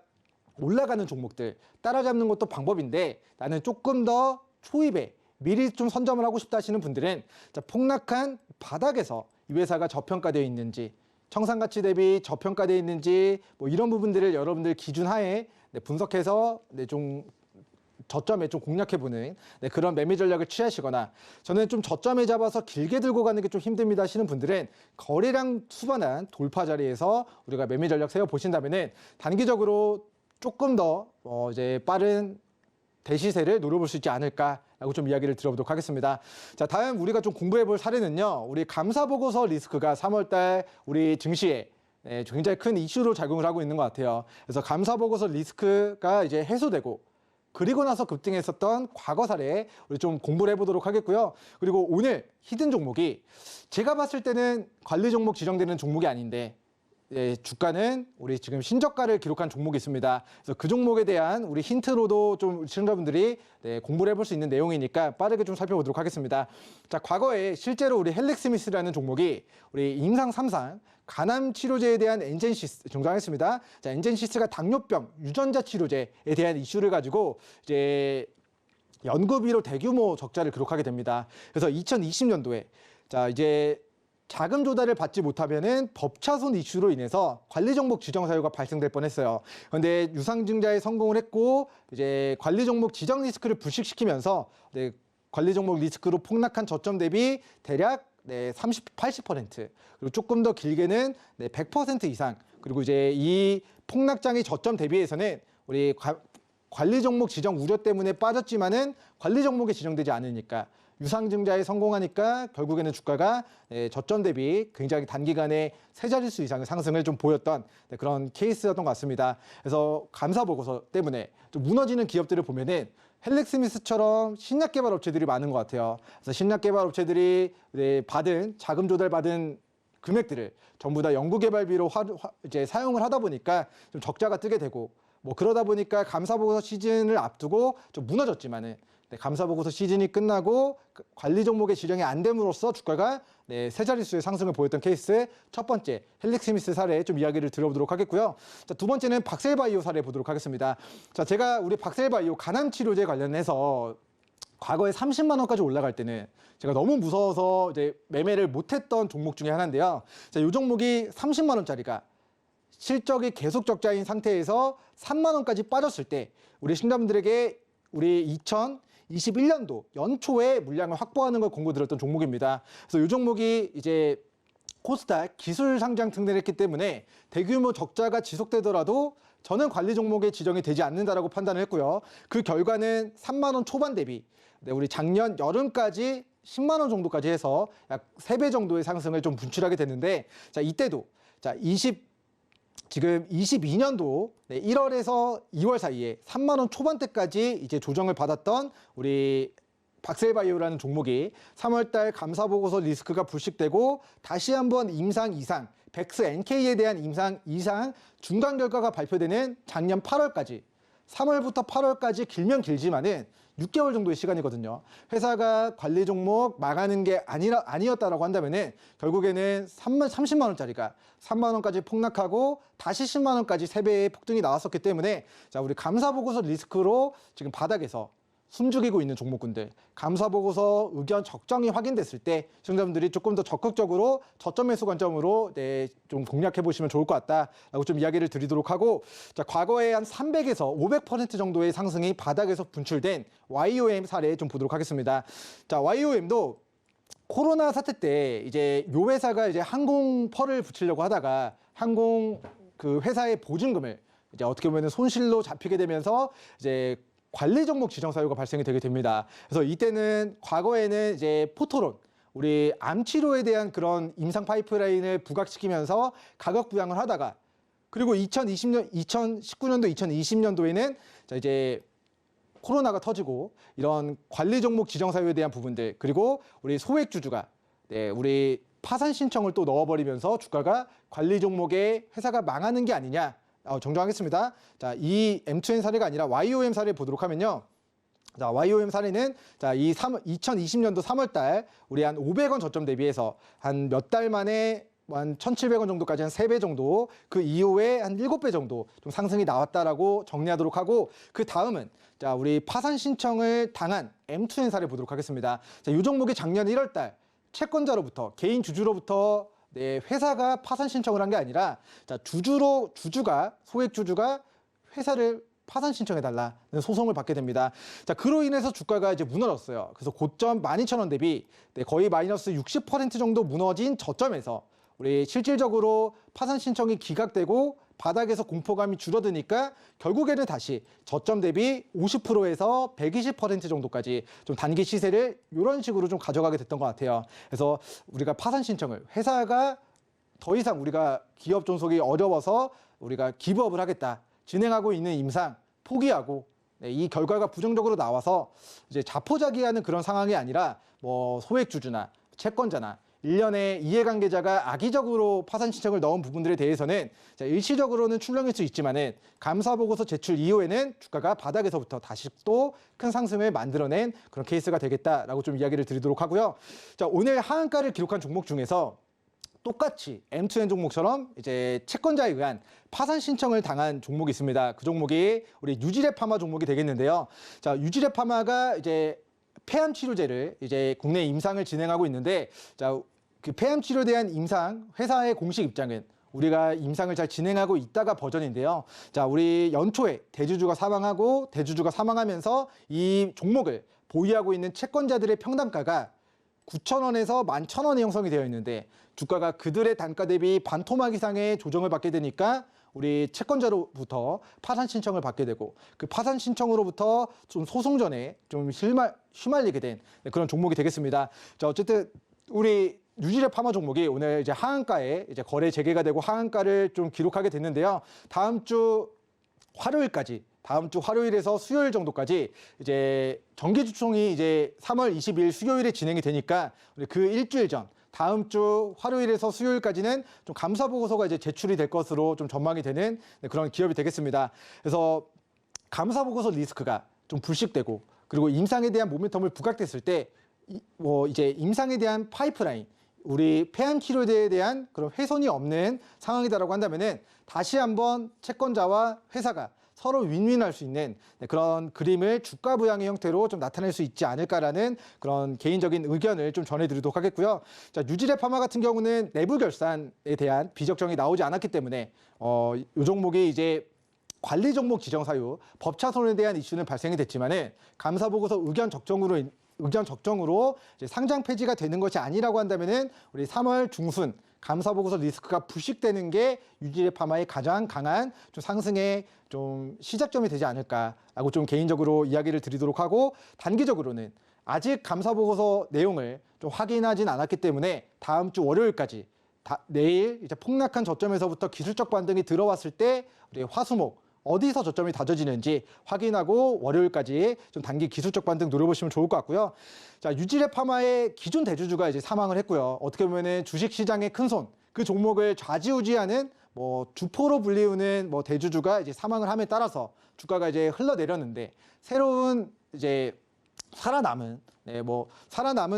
올라가는 종목들 따라잡는 것도 방법인데, 나는 조금 더 초입에 미리 좀 선점을 하고 싶다 하시는 분들은, 자, 폭락한 바닥에서 이 회사가 저평가되어 있는지, 청산가치 대비 저평가되어 있는지, 뭐 이런 부분들을 여러분들 기준 하에 분석해서 좀 저점에 좀 공략해보는 그런 매매 전략을 취하시거나, 저는 좀 저점에 잡아서 길게 들고 가는 게 좀 힘듭니다 하시는 분들은 거래량 수반한 돌파 자리에서 우리가 매매 전략 세워보신다면은 단기적으로 조금 더 이제 빠른 대시세를 노려볼 수 있지 않을까라고 좀 이야기를 드려보도록 하겠습니다. 자, 다음 우리가 좀 공부해볼 사례는요, 우리 감사보고서 리스크가 3월달 우리 증시에 굉장히 큰 이슈로 작용을 하고 있는 것 같아요. 그래서 감사보고서 리스크가 이제 해소되고 그리고 나서 급등했었던 과거 사례 우리 좀 공부를 해보도록 하겠고요. 그리고 오늘 히든 종목이 제가 봤을 때는 관리 종목 지정되는 종목이 아닌데, 주가는 우리 지금 신저가를 기록한 종목이 있습니다. 그래서 그 종목에 대한 우리 힌트로도 좀 시청자분들이 공부를 해볼 수 있는 내용이니까 빠르게 좀 살펴보도록 하겠습니다. 자, 과거에 실제로 우리 헬렉스미스라는 종목이 우리 임상 3상 간암 치료제에 대한 엔젠시스 등장했습니다. 자, 엔젠시스가 당뇨병 유전자 치료제에 대한 이슈를 가지고 이제 연구비로 대규모 적자를 기록하게 됩니다. 그래서 2020년도에 자, 이제 자금 조달을 받지 못하면은 법차손 이슈로 인해서 관리 종목 지정 사유가 발생될 뻔했어요. 그런데 유상증자에 성공을 했고 이제 관리 종목 지정 리스크를 불식시키면서 관리 종목 리스크로 폭락한 저점 대비 대략 80% 그리고 조금 더 길게는 100% 이상, 그리고 이제 이 폭락장의 저점 대비해서는 우리 관리 종목 지정 우려 때문에 빠졌지만은 관리 종목에 지정되지 않으니까 유상증자에 성공하니까 결국에는 주가가 저점 대비 굉장히 단기간에 세 자릿수 이상의 상승을 좀 보였던 그런 케이스였던 것 같습니다. 그래서 감사보고서 때문에 좀 무너지는 기업들을 보면은 헬렉스미스처럼 신약 개발 업체들이 많은 것 같아요. 그래서 신약 개발 업체들이 받은 자금 조달 받은 금액들을 전부 다 연구 개발비로 이제 사용을 하다 보니까 좀 적자가 뜨게 되고, 뭐 그러다 보니까 감사보고서 시즌을 앞두고 좀 무너졌지만은 감사보고서 시즌이 끝나고 관리 종목의 지정이 안 됨으로써 주가가 세 자릿수의 상승을 보였던 케이스, 첫 번째 헬릭스미스 사례 좀 이야기를 들어보도록 하겠고요. 자, 두 번째는 박셀바이오 사례 보도록 하겠습니다. 자, 제가 우리 박셀바이오 간암 치료제 관련해서 과거에 30만 원까지 올라갈 때는 제가 너무 무서워서 이제 매매를 못했던 종목 중에 하나인데요. 자, 이 종목이 30만 원짜리가 실적이 계속 적자인 상태에서 3만 원까지 빠졌을 때 우리 신자분들에게 우리 2021년도 연초에 물량을 확보하는 걸 권고드렸던 종목입니다. 그래서 이 종목이 이제 코스닥 기술 상장 등등을 했기 때문에 대규모 적자가 지속되더라도 저는 관리 종목에 지정이 되지 않는다라고 판단을 했고요. 그 결과는 3만 원 초반 대비 우리 작년 여름까지 10만 원 정도까지 해서 약 3배 정도의 상승을 좀 분출하게 됐는데, 자, 이때도 자, 지금 22년도 1월에서 2월 사이에 3만 원 초반대까지 이제 조정을 받았던 우리 박셀바이오라는 종목이 3월달 감사보고서 리스크가 불식되고 다시 한번 임상 이상, 백스 NK에 대한 임상 이상 중간 결과가 발표되는 작년 8월까지 3월부터 8월까지 길면 길지만은 6개월 정도의 시간이거든요. 회사가 관리 종목 망하는 게 아니었다라고 한다면은 결국에는 30만 원짜리가 3만 원까지 폭락하고 다시 10만 원까지 3배의 폭등이 나왔었기 때문에 자, 우리 감사보고서 리스크로 지금 바닥에서 숨죽이고 있는 종목군들, 감사보고서 의견 적정이 확인됐을 때 시청자분들이 조금 더 적극적으로 저점 매수 관점으로 좀 공략해 보시면 좋을 것 같다라고 좀 이야기를 드리도록 하고, 자, 과거에 한 300에서 500% 정도의 상승이 바닥에서 분출된 YOM 사례 좀 보도록 하겠습니다. 자, YOM도 코로나 사태 때 이제 요 회사가 이제 항공펄을 붙이려고 하다가 항공 그 회사의 보증금을 이제 어떻게 보면 손실로 잡히게 되면서 이제 관리 종목 지정 사유가 발생이 되게 됩니다. 그래서 이때는 과거에는 이제 포토론, 우리 암 치료에 대한 그런 임상 파이프라인을 부각시키면서 가격 부양을 하다가, 그리고 2019년도, 2020년도에는 자, 이제 코로나가 터지고 이런 관리 종목 지정 사유에 대한 부분들, 그리고 우리 소액주주가 우리 파산 신청을 또 넣어버리면서 주가가 관리 종목에 회사가 망하는 게 아니냐. 정정하겠습니다. 자, 이 M2N 사례가 아니라 YOM 사례 보도록 하면요. 자, YOM 사례는 자, 2020년도 3월달 우리 한 500원 저점 대비해서 한 몇 달 만에 한 1,700원 정도까지 한 3배 정도, 그 이후에 한 7배 정도 좀 상승이 나왔다라고 정리하도록 하고, 그 다음은 자, 우리 파산 신청을 당한 M2N 사례 보도록 하겠습니다. 자, 이 종목이 작년 1월달 채권자로부터, 개인 주주로부터 회사가 파산 신청을 한 게 아니라 자, 주주가 소액 주주가 회사를 파산 신청해달라는 소송을 받게 됩니다. 자, 그로 인해서 주가가 이제 무너졌어요. 그래서 고점 12,000원 대비 거의 마이너스 60% 정도 무너진 저점에서 우리 실질적으로 파산 신청이 기각되고 바닥에서 공포감이 줄어드니까 결국에는 다시 저점 대비 50%에서 120% 정도까지 좀 단기 시세를 이런 식으로 좀 가져가게 됐던 것 같아요. 그래서 우리가 파산 신청을, 회사가 더 이상 우리가 기업 존속이 어려워서 우리가 기부업을 하겠다, 진행하고 있는 임상 포기하고 이 결과가 부정적으로 나와서 이제 자포자기하는 그런 상황이 아니라 뭐 소액주주나 채권자나 일련의 이해관계자가 악의적으로 파산 신청을 넣은 부분들에 대해서는 자, 일시적으로는 출렁일 수 있지만은 감사보고서 제출 이후에는 주가가 바닥에서부터 다시 또 큰 상승을 만들어낸 그런 케이스가 되겠다라고 좀 이야기를 드리도록 하고요. 자, 오늘 하한가를 기록한 종목 중에서 똑같이 M2N 종목처럼 이제 채권자에 의한 파산 신청을 당한 종목이 있습니다. 그 종목이 우리 유지랩 파마 종목이 되겠는데요. 자, 유지랩 파마가 이제 폐암 치료제를 이제 국내 임상을 진행하고 있는데, 자, 그 폐암 치료에 대한 임상 회사의 공식 입장은 우리가 임상을 잘 진행하고 있다가 버전인데요. 자, 우리 연초에 대주주가 사망하면서 이 종목을 보유하고 있는 채권자들의 평단가가 9,000원에서 11,000원에 형성이 되어 있는데 주가가 그들의 단가 대비 반토막 이상의 조정을 받게 되니까 우리 채권자로부터 파산 신청을 받게 되고, 그 파산 신청으로부터 좀 소송전에 좀 휘말리게 된 그런 종목이 되겠습니다. 자, 어쨌든 우리 유지랩 파마 종목이 오늘 이제 하한가에 이제 거래 재개가 되고 하한가를 좀 기록하게 됐는데요. 다음 주 화요일에서 수요일 정도까지 이제 정기주총이 이제 3월 20일 수요일에 진행이 되니까 우리 그 일주일 전 다음 주 화요일에서 수요일까지는 좀 감사 보고서가 이제 제출이 될 것으로 좀 전망이 되는 그런 기업이 되겠습니다. 그래서 감사 보고서 리스크가 좀 불식되고, 그리고 임상에 대한 모멘텀을 부각됐을 때 이제 임상에 대한 파이프라인, 우리 폐암 치료제에 대한 그런 훼손이 없는 상황이다라고 한다면은 다시 한번 채권자와 회사가 서로 윈윈할 수 있는 그런 그림을 주가 부양의 형태로 좀 나타낼 수 있지 않을까라는 그런 개인적인 의견을 좀 전해드리도록 하겠고요. 자, 유지랩 파마 같은 경우는 내부 결산에 대한 비적정이 나오지 않았기 때문에 이 종목이 이제 관리 종목 지정 사유, 법차손에 대한 이슈는 발생이 됐지만은 감사 보고서 의견 적정으로 이제 상장 폐지가 되는 것이 아니라고 한다면은 우리 3월 중순 감사 보고서 리스크가 불식되는 게 유지랩 파마의 가장 강한 좀 상승의 좀 시작점이 되지 않을까라고 좀 개인적으로 이야기를 드리도록 하고, 단기적으로는 아직 감사 보고서 내용을 좀 확인하진 않았기 때문에 다음 주 월요일까지 내일 이제 폭락한 저점에서부터 기술적 반등이 들어왔을 때 우리 화수목 어디서 저점이 다져지는지 확인하고 월요일까지 좀 단기 기술적 반등 노려보시면 좋을 것 같고요. 자, 유지랩 파마의 기존 대주주가 이제 사망을 했고요. 어떻게 보면은 주식 시장의 큰 손, 그 종목을 좌지우지하는 주포로 불리우는 대주주가 이제 사망을 함에 따라서 주가가 이제 흘러내렸는데 새로운 이제 살아남은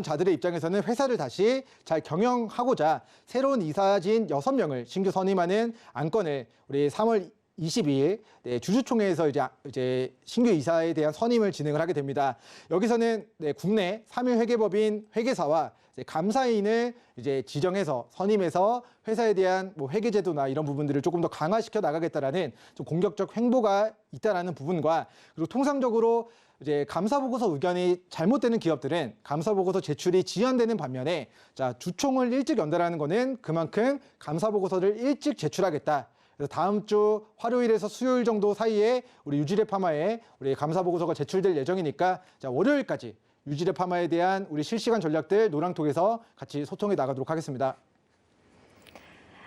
자들의 입장에서는 회사를 다시 잘 경영하고자 새로운 이사진 6명을 신규 선임하는 안건을 우리 3월 22일 주주총회에서 이제 신규 이사에 대한 선임을 진행을 하게 됩니다. 여기서는 국내 3일 회계법인 회계사와 감사인을 이제 지정해서 선임해서 회사에 대한 회계제도나 이런 부분들을 조금 더 강화시켜 나가겠다라는 좀 공격적 행보가 있다라는 부분과 그리고 통상적으로 이제 감사보고서 의견이 잘못되는 기업들은 감사보고서 제출이 지연되는 반면에 주총을 일찍 연달하는 거는 그만큼 감사보고서를 일찍 제출하겠다. 그래서 다음 주 화요일에서 수요일 정도 사이에 우리 유지랩 파마에 우리 감사보고서가 제출될 예정이니까 월요일까지 유지랩 파마에 대한 우리 실시간 전략들 노랑톡에서 같이 소통해 나가도록 하겠습니다.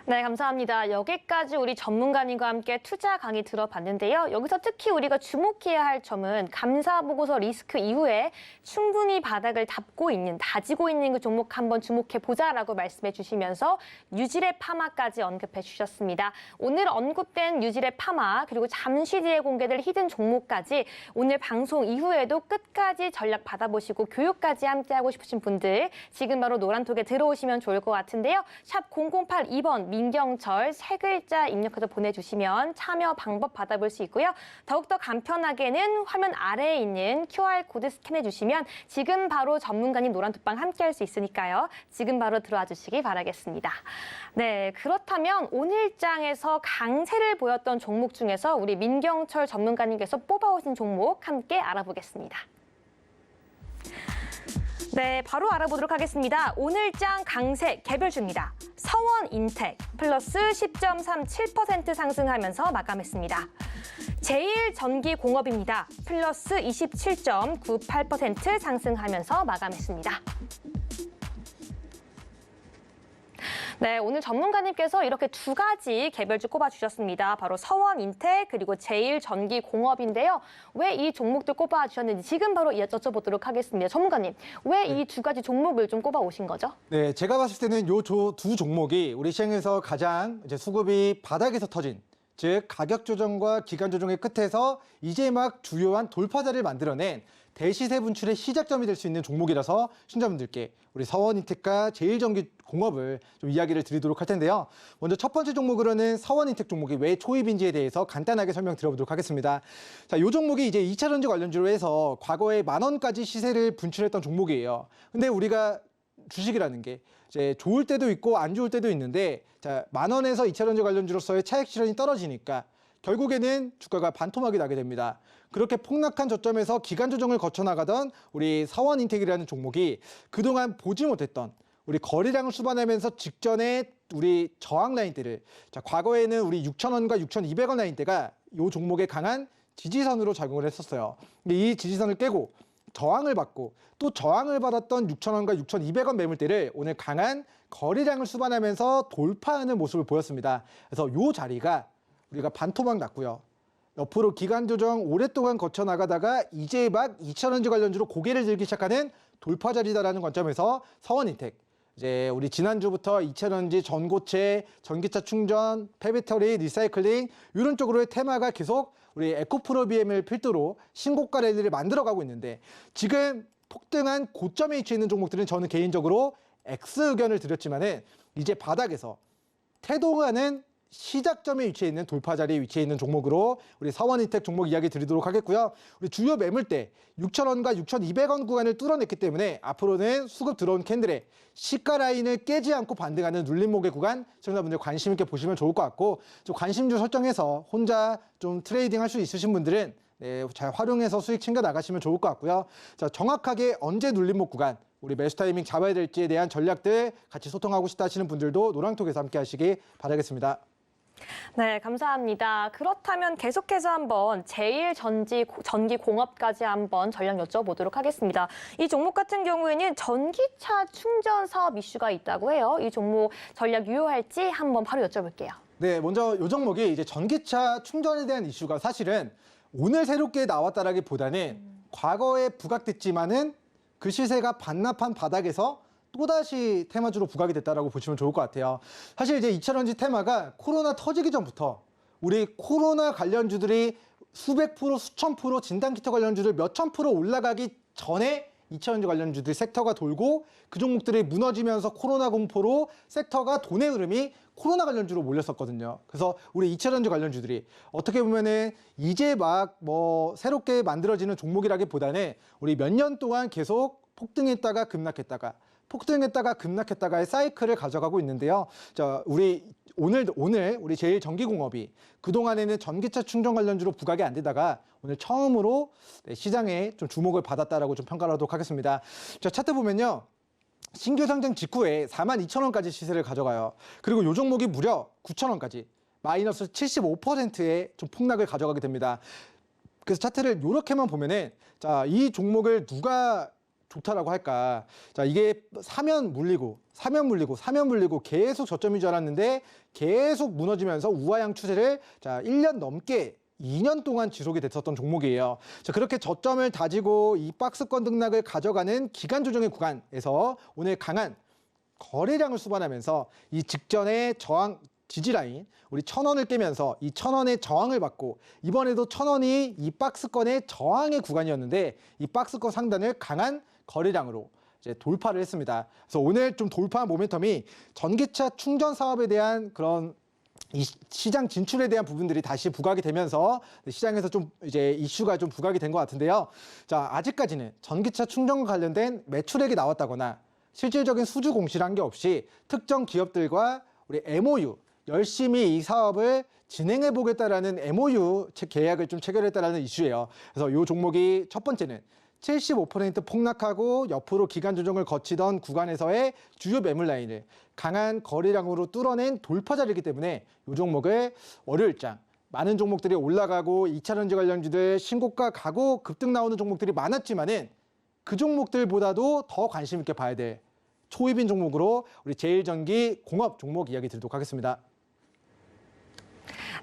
네, 감사합니다. 여기까지 우리 전문가님과 함께 투자 강의 들어봤는데요. 여기서 특히 우리가 주목해야 할 점은 감사보고서 리스크 이후에 충분히 바닥을 다지고 있는 그 종목 한번 주목해보자라고 말씀해 주시면서 유지랩 파마까지 언급해 주셨습니다. 오늘 언급된 유지랩 파마 그리고 잠시 뒤에 공개될 히든 종목까지 오늘 방송 이후에도 끝까지 전략 받아보시고 교육까지 함께하고 싶으신 분들 지금 바로 노란톡에 들어오시면 좋을 것 같은데요. 샵 0082번 민경철 3글자 입력해서 보내주시면 참여 방법 받아볼 수 있고요. 더욱더 간편하게는 화면 아래에 있는 QR코드 스캔해주시면 지금 바로 전문가님 노란톡방 함께할 수 있으니까요. 지금 바로 들어와 주시기 바라겠습니다. 네, 그렇다면 오늘 장에서 강세를 보였던 종목 중에서 우리 민경철 전문가님께서 뽑아오신 종목 함께 알아보겠습니다. 네, 바로 알아보도록 하겠습니다. 오늘장 강세 개별주입니다. 서원인텍 플러스 10.37% 상승하면서 마감했습니다. 제일전기공업입니다. 플러스 27.98% 상승하면서 마감했습니다. 네, 오늘 전문가님께서 이렇게 두 가지 개별주 꼽아주셨습니다. 바로 서원인텍 그리고 제일전기공업인데요. 왜 이 종목들 꼽아주셨는지 지금 바로 여쭤보도록 하겠습니다. 전문가님, 왜 이 두 가지 종목을 좀 꼽아오신 거죠? 네, 제가 봤을 때는 요 두 종목이 우리 시장에서 가장 이제 수급이 바닥에서 터진 즉 가격 조정과 기간 조정의 끝에서 이제 막 주요한 돌파자를 만들어낸 대시세 분출의 시작점이 될 수 있는 종목이라서 신자분들께 우리 서원인텍과 제일전기공업을 좀 이야기를 드리도록 할 텐데요. 먼저 첫 번째 종목으로는 서원인텍 종목이 왜 초입인지에 대해서 간단하게 설명드려보도록 하겠습니다. 자, 이 종목이 이제 2차전지 관련주로 해서 과거에 10,000원까지 시세를 분출했던 종목이에요. 근데 우리가 주식이라는 게 이제 좋을 때도 있고 안 좋을 때도 있는데 10,000원에서 2차전지 관련주로서의 차익 실현이 떨어지니까 결국에는 주가가 반토막이 나게 됩니다. 그렇게 폭락한 저점에서 기간 조정을 거쳐 나가던 우리 서원인텍이라는 종목이 그동안 보지 못했던 우리 거래량을 수반하면서 직전에 우리 저항 라인대를 과거에는 우리 6,000원과 6,200원 라인대가 이 종목의 강한 지지선으로 작용을 했었어요. 근데 이 지지선을 깨고 저항을 받고 또 저항을 받았던 6,000원과 6,200원 매물대를 오늘 강한 거래량을 수반하면서 돌파하는 모습을 보였습니다. 그래서 이 자리가 우리가 반토막 났고요. 옆으로 기간 조정 오랫동안 거쳐 나가다가 이제 막 2차전지 관련주로 고개를 들기 시작하는 돌파 자리다라는 관점에서 서원인텍 이제 우리 지난주부터 2차전지 전고체, 전기차 충전, 폐배터리, 리사이클링 이런 쪽으로의 테마가 계속 우리 에코프로 BM을 필두로 신고가 랠리를 만들어가고 있는데 지금 폭등한 고점에 위치해 있는 종목들은 저는 개인적으로 X 의견을 드렸지만은 이제 바닥에서 태동하는 시작점에 위치해 있는 돌파 자리에 위치해 있는 종목으로 우리 서원인텍 종목 이야기 드리도록 하겠고요. 우리 주요 매물대 6,000원과 6,200원 구간을 뚫어냈기 때문에 앞으로는 수급 들어온 캔들의 시가 라인을 깨지 않고 반등하는 눌림목의 구간 시청자분들 관심 있게 보시면 좋을 것 같고 좀 관심주 설정해서 혼자 좀 트레이딩 할 수 있으신 분들은 잘 활용해서 수익 챙겨 나가시면 좋을 것 같고요. 자, 정확하게 언제 눌림목 구간 우리 매수 타이밍 잡아야 될지에 대한 전략들 같이 소통하고 싶다 하시는 분들도 노랑톡에서 함께 하시기 바라겠습니다. 네, 감사합니다. 그렇다면 계속해서 한번 제일전기공업까지 한번 전략 여쭤보도록 하겠습니다. 이 종목 같은 경우에는 전기차 충전 사업 이슈가 있다고 해요. 이 종목 전략 유효할지 한번 바로 여쭤볼게요. 네, 먼저 이 종목이 이제 전기차 충전에 대한 이슈가 사실은 오늘 새롭게 나왔다라기보다는 과거에 부각됐지만은 그 시세가 반납한 바닥에서 또다시 테마주로 부각이 됐다라고 보시면 좋을 것 같아요. 사실 이제 이차전지 테마가 코로나 터지기 전부터 우리 코로나 관련주들이 수백 프로, 수천 프로, 진단키트 관련주들 몇천 프로 올라가기 전에 이차전지 관련주들 섹터가 돌고 그 종목들이 무너지면서 코로나 공포로 섹터가 돈의 흐름이 코로나 관련주로 몰렸었거든요. 그래서 우리 이차전지 관련주들이 어떻게 보면은 이제 막 뭐 새롭게 만들어지는 종목이라기보다는 우리 몇 년 동안 계속 폭등했다가 급락했다가 폭등했다가 급락했다가의 사이클을 가져가고 있는데요. 자, 오늘 우리 제일전기공업이 그동안에는 전기차 충전 관련주로 부각이 안 되다가 오늘 처음으로 시장에 좀 주목을 받았다라고 좀 평가를 하도록 하겠습니다. 자, 차트 보면요. 신규 상장 직후에 42,000원까지 시세를 가져가요. 그리고 이 종목이 무려 9,000원까지 마이너스 75%의 좀 폭락을 가져가게 됩니다. 그래서 차트를 이렇게만 보면은 자, 이 종목을 누가 좋다라고 할까? 자, 이게 사면 물리고 계속 저점인 줄 알았는데 계속 무너지면서 우하향 추세를 자, 1년 넘게 2년 동안 지속이 됐었던 종목이에요. 자, 그렇게 저점을 다지고 이 박스권 등락을 가져가는 기간 조정의 구간에서 오늘 강한 거래량을 수반하면서 이 직전의 저항 지지라인 우리 1,000원을 깨면서 이 1,000원의 저항을 받고 이번에도 1,000원이 이 박스권의 저항의 구간이었는데 이 박스권 상단을 강한 거래량으로 이제 돌파를 했습니다. 그래서 오늘 좀 돌파한 모멘텀이 전기차 충전 사업에 대한 그런 이 시장 진출에 대한 부분들이 다시 부각이 되면서 시장에서 좀 이제 이슈가 좀 부각이 된 것 같은데요. 자, 아직까지는 전기차 충전과 관련된 매출액이 나왔다거나 실질적인 수주 공시를 한 게 없이 특정 기업들과 우리 MOU 열심히 이 사업을 진행해 보겠다라는 MOU 계약을 좀 체결했다라는 이슈예요. 그래서 이 종목이 첫 번째는 75% 폭락하고 옆으로 기간 조정을 거치던 구간에서의 주요 매물 라인을 강한 거래량으로 뚫어낸 돌파 자리이기 때문에 이 종목을 월요일장 많은 종목들이 올라가고 2차전지 관련주들 신고가 가고 급등 나오는 종목들이 많았지만은 그 종목들보다도 더 관심 있게 봐야 될 초입인 종목으로 우리 제일전기 공업 종목 이야기 드리도록 하겠습니다.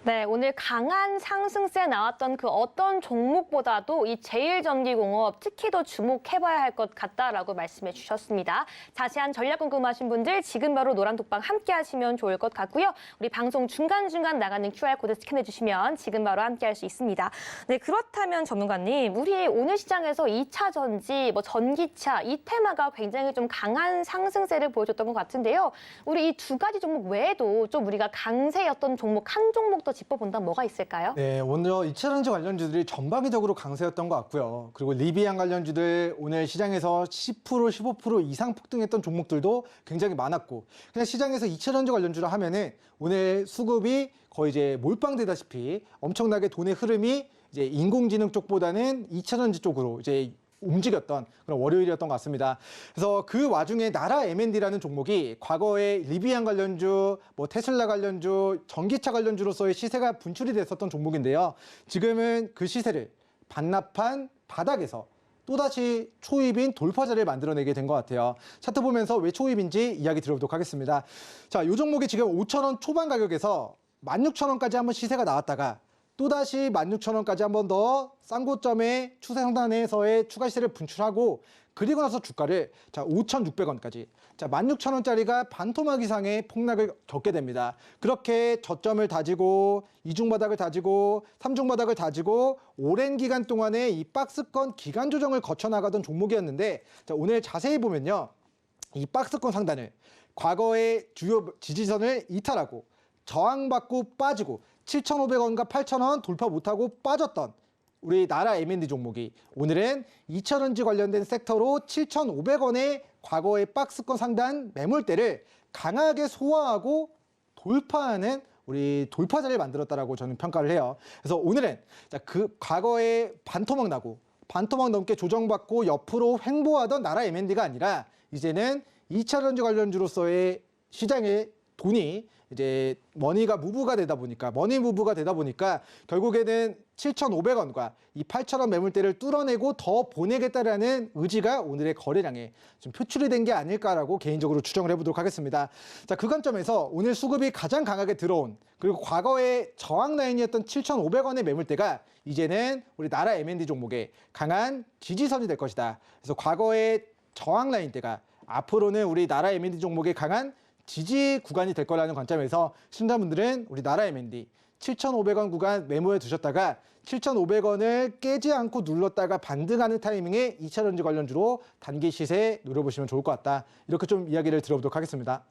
네, 오늘 강한 상승세 나왔던 그 어떤 종목보다도 이 제일전기공업 특히 더 주목해봐야 할 것 같다라고 말씀해 주셨습니다. 자세한 전략 궁금하신 분들 지금 바로 노란독방 함께 하시면 좋을 것 같고요. 우리 방송 중간중간 나가는 QR코드 스캔해 주시면 지금 바로 함께 할 수 있습니다. 네, 그렇다면 전문가님, 우리 오늘 시장에서 2차 전지, 전기차 이 테마가 굉장히 좀 강한 상승세를 보여줬던 것 같은데요. 우리 이 두 가지 종목 외에도 좀 우리가 강세였던 종목 한 종목 더 짚어본다면 뭐가 있을까요? 네, 오늘 2차전지 관련주들이 전방위적으로 강세였던 것 같고요. 그리고 리비안 관련주들 오늘 시장에서 10%, 15% 이상 폭등했던 종목들도 굉장히 많았고 그냥 시장에서 2차전지 관련주를 하면은 오늘 수급이 거의 이제 몰빵되다시피 엄청나게 돈의 흐름이 이제 인공지능 쪽보다는 2차전지 쪽으로 이제 움직였던 그런 월요일이었던 것 같습니다. 그래서 그 와중에 나라 M&D라는 종목이 과거에 리비안 관련주, 테슬라 관련주, 전기차 관련주로서의 시세가 분출이 됐었던 종목인데요. 지금은 그 시세를 반납한 바닥에서 또다시 초입인 돌파 자리를 만들어내게 된 것 같아요. 차트 보면서 왜 초입인지 이야기 들어보도록 하겠습니다. 자, 이 종목이 지금 5,000원 초반 가격에서 16,000원까지 한번 시세가 나왔다가 또다시 16,000원까지 한 번 더 싼 고점의 추세 상단에서의 추가 시세를 분출하고 그리고 나서 주가를 자 5,600원까지 자 16,000원짜리가 반토막 이상의 폭락을 겪게 됩니다. 그렇게 저점을 다지고 이중 바닥을 다지고 삼중 바닥을 다지고 오랜 기간 동안에 이 박스권 기간 조정을 거쳐 나가던 종목이었는데 자 오늘 자세히 보면요. 이 박스권 상단을 과거의 주요 지지선을 이탈하고 저항받고 빠지고 7,500원과 8,000원 돌파 못하고 빠졌던 우리 나라 M&D 종목이 오늘은 2차전지 관련된 섹터로 7,500원의 과거의 박스권 상단 매물대를 강하게 소화하고 돌파하는 우리 돌파자를 만들었다라고 저는 평가를 해요. 그래서 오늘은 그 과거에 반토막 나고 반토막 넘게 조정받고 옆으로 횡보하던 나라 M&D가 아니라 이제는 2차전지 관련주로서의 시장의 돈이 이제 머니가 무브가 되다 보니까 머니 무브가 되다 보니까 결국에는 7,500원과 이 8,000원 매물대를 뚫어내고 더 보내겠다라는 의지가 오늘의 거래량에 좀 표출이 된 게 아닐까라고 개인적으로 추정을 해보도록 하겠습니다. 자, 그 관점에서 오늘 수급이 가장 강하게 들어온 그리고 과거의 저항 라인이었던 7,500원의 매물대가 이제는 우리 나라 M&D 종목의 강한 지지선이 될 것이다. 그래서 과거의 저항 라인대가 앞으로는 우리 나라 M&D 종목의 강한 지지 구간이 될 거라는 관점에서 시청자분들은 우리 나라 M&D 7,500원 구간 메모해 두셨다가 7,500원을 깨지 않고 눌렀다가 반등하는 타이밍에 2차전지 관련주로 단기 시세 노려보시면 좋을 것 같다. 이렇게 좀 이야기를 들어보도록 하겠습니다.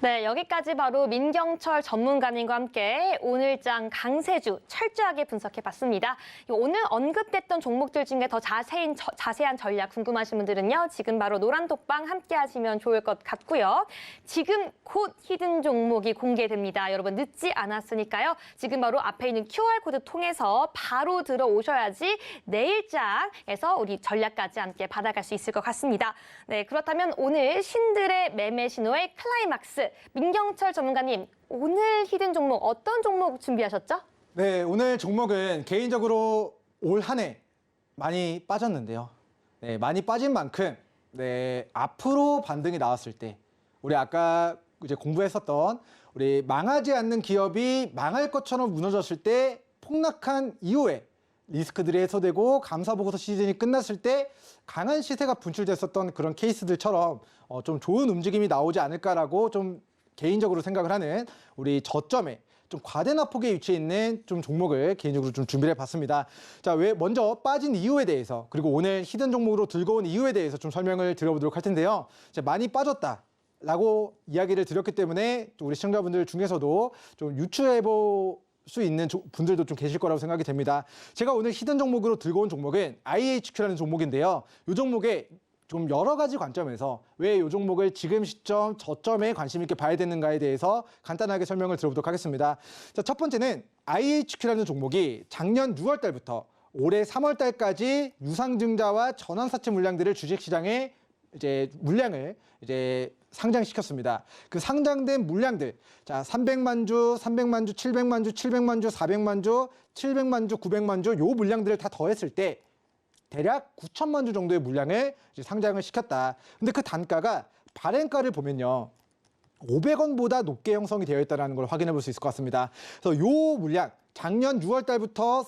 네, 여기까지 바로 민경철 전문가님과 함께 오늘장 강세주 철저하게 분석해봤습니다. 오늘 언급됐던 종목들 중에 더 자세한 전략 궁금하신 분들은요. 지금 바로 노란톡방 함께 하시면 좋을 것 같고요. 지금 곧 히든 종목이 공개됩니다. 여러분 늦지 않았으니까요. 지금 바로 앞에 있는 QR코드 통해서 바로 들어오셔야지 내일장에서 우리 전략까지 함께 받아갈 수 있을 것 같습니다. 네, 그렇다면 오늘 신들의 매매 신호의 클라이막스 민경철 전문가님, 오늘 히든 종목 어떤 종목 준비하셨죠? 네, 오늘 종목은 개인적으로 올 한 해 많이 빠졌는데요. 네, 많이 빠진 만큼 앞으로 반등이 나왔을 때 우리 아까 이제 공부했었던 우리 망하지 않는 기업이 망할 것처럼 무너졌을 때 폭락한 이후에 리스크들이 해소되고 감사보고서 시즌이 끝났을 때 강한 시세가 분출됐었던 그런 케이스들처럼 좀 좋은 움직임이 나오지 않을까라고 좀 개인적으로 생각을 하는 우리 저점에 좀 과대납폭에 위치해 있는 좀 종목을 개인적으로 좀 준비를 해봤습니다. 자, 왜 먼저 빠진 이유에 대해서 그리고 오늘 히든 종목으로 들고 온 이유에 대해서 좀 설명을 드려보도록 할 텐데요. 많이 빠졌다라고 이야기를 드렸기 때문에 우리 시청자분들 중에서도 좀 유추해볼 수 있는 분들도 좀 계실 거라고 생각이 됩니다. 제가 오늘 히든 종목으로 들고 온 종목은 IHQ라는 종목인데요. 이 종목에 좀 여러 가지 관점에서 왜 이 종목을 지금 시점 저점에 관심 있게 봐야 되는가에 대해서 간단하게 설명을 드려보도록 하겠습니다. 자, 첫 번째는 IHQ라는 종목이 작년 6월 달부터 올해 3월 달까지 유상증자와 전환사채 물량들을 주식시장에 물량을 상장시켰습니다. 그 상장된 물량들, 자, 300만 주, 300만 주, 700만 주, 700만 주, 400만 주, 700만 주, 900만 주, 요 물량들을 다 더했을 때 대략 9천만 주 정도의 물량을 상장을 시켰다. 근데 그 단가가 발행가를 보면요. 500원보다 높게 형성이 되어 있다는 걸 확인해 볼 수 있을 것 같습니다. 그래서 요 물량, 작년 6월 달부터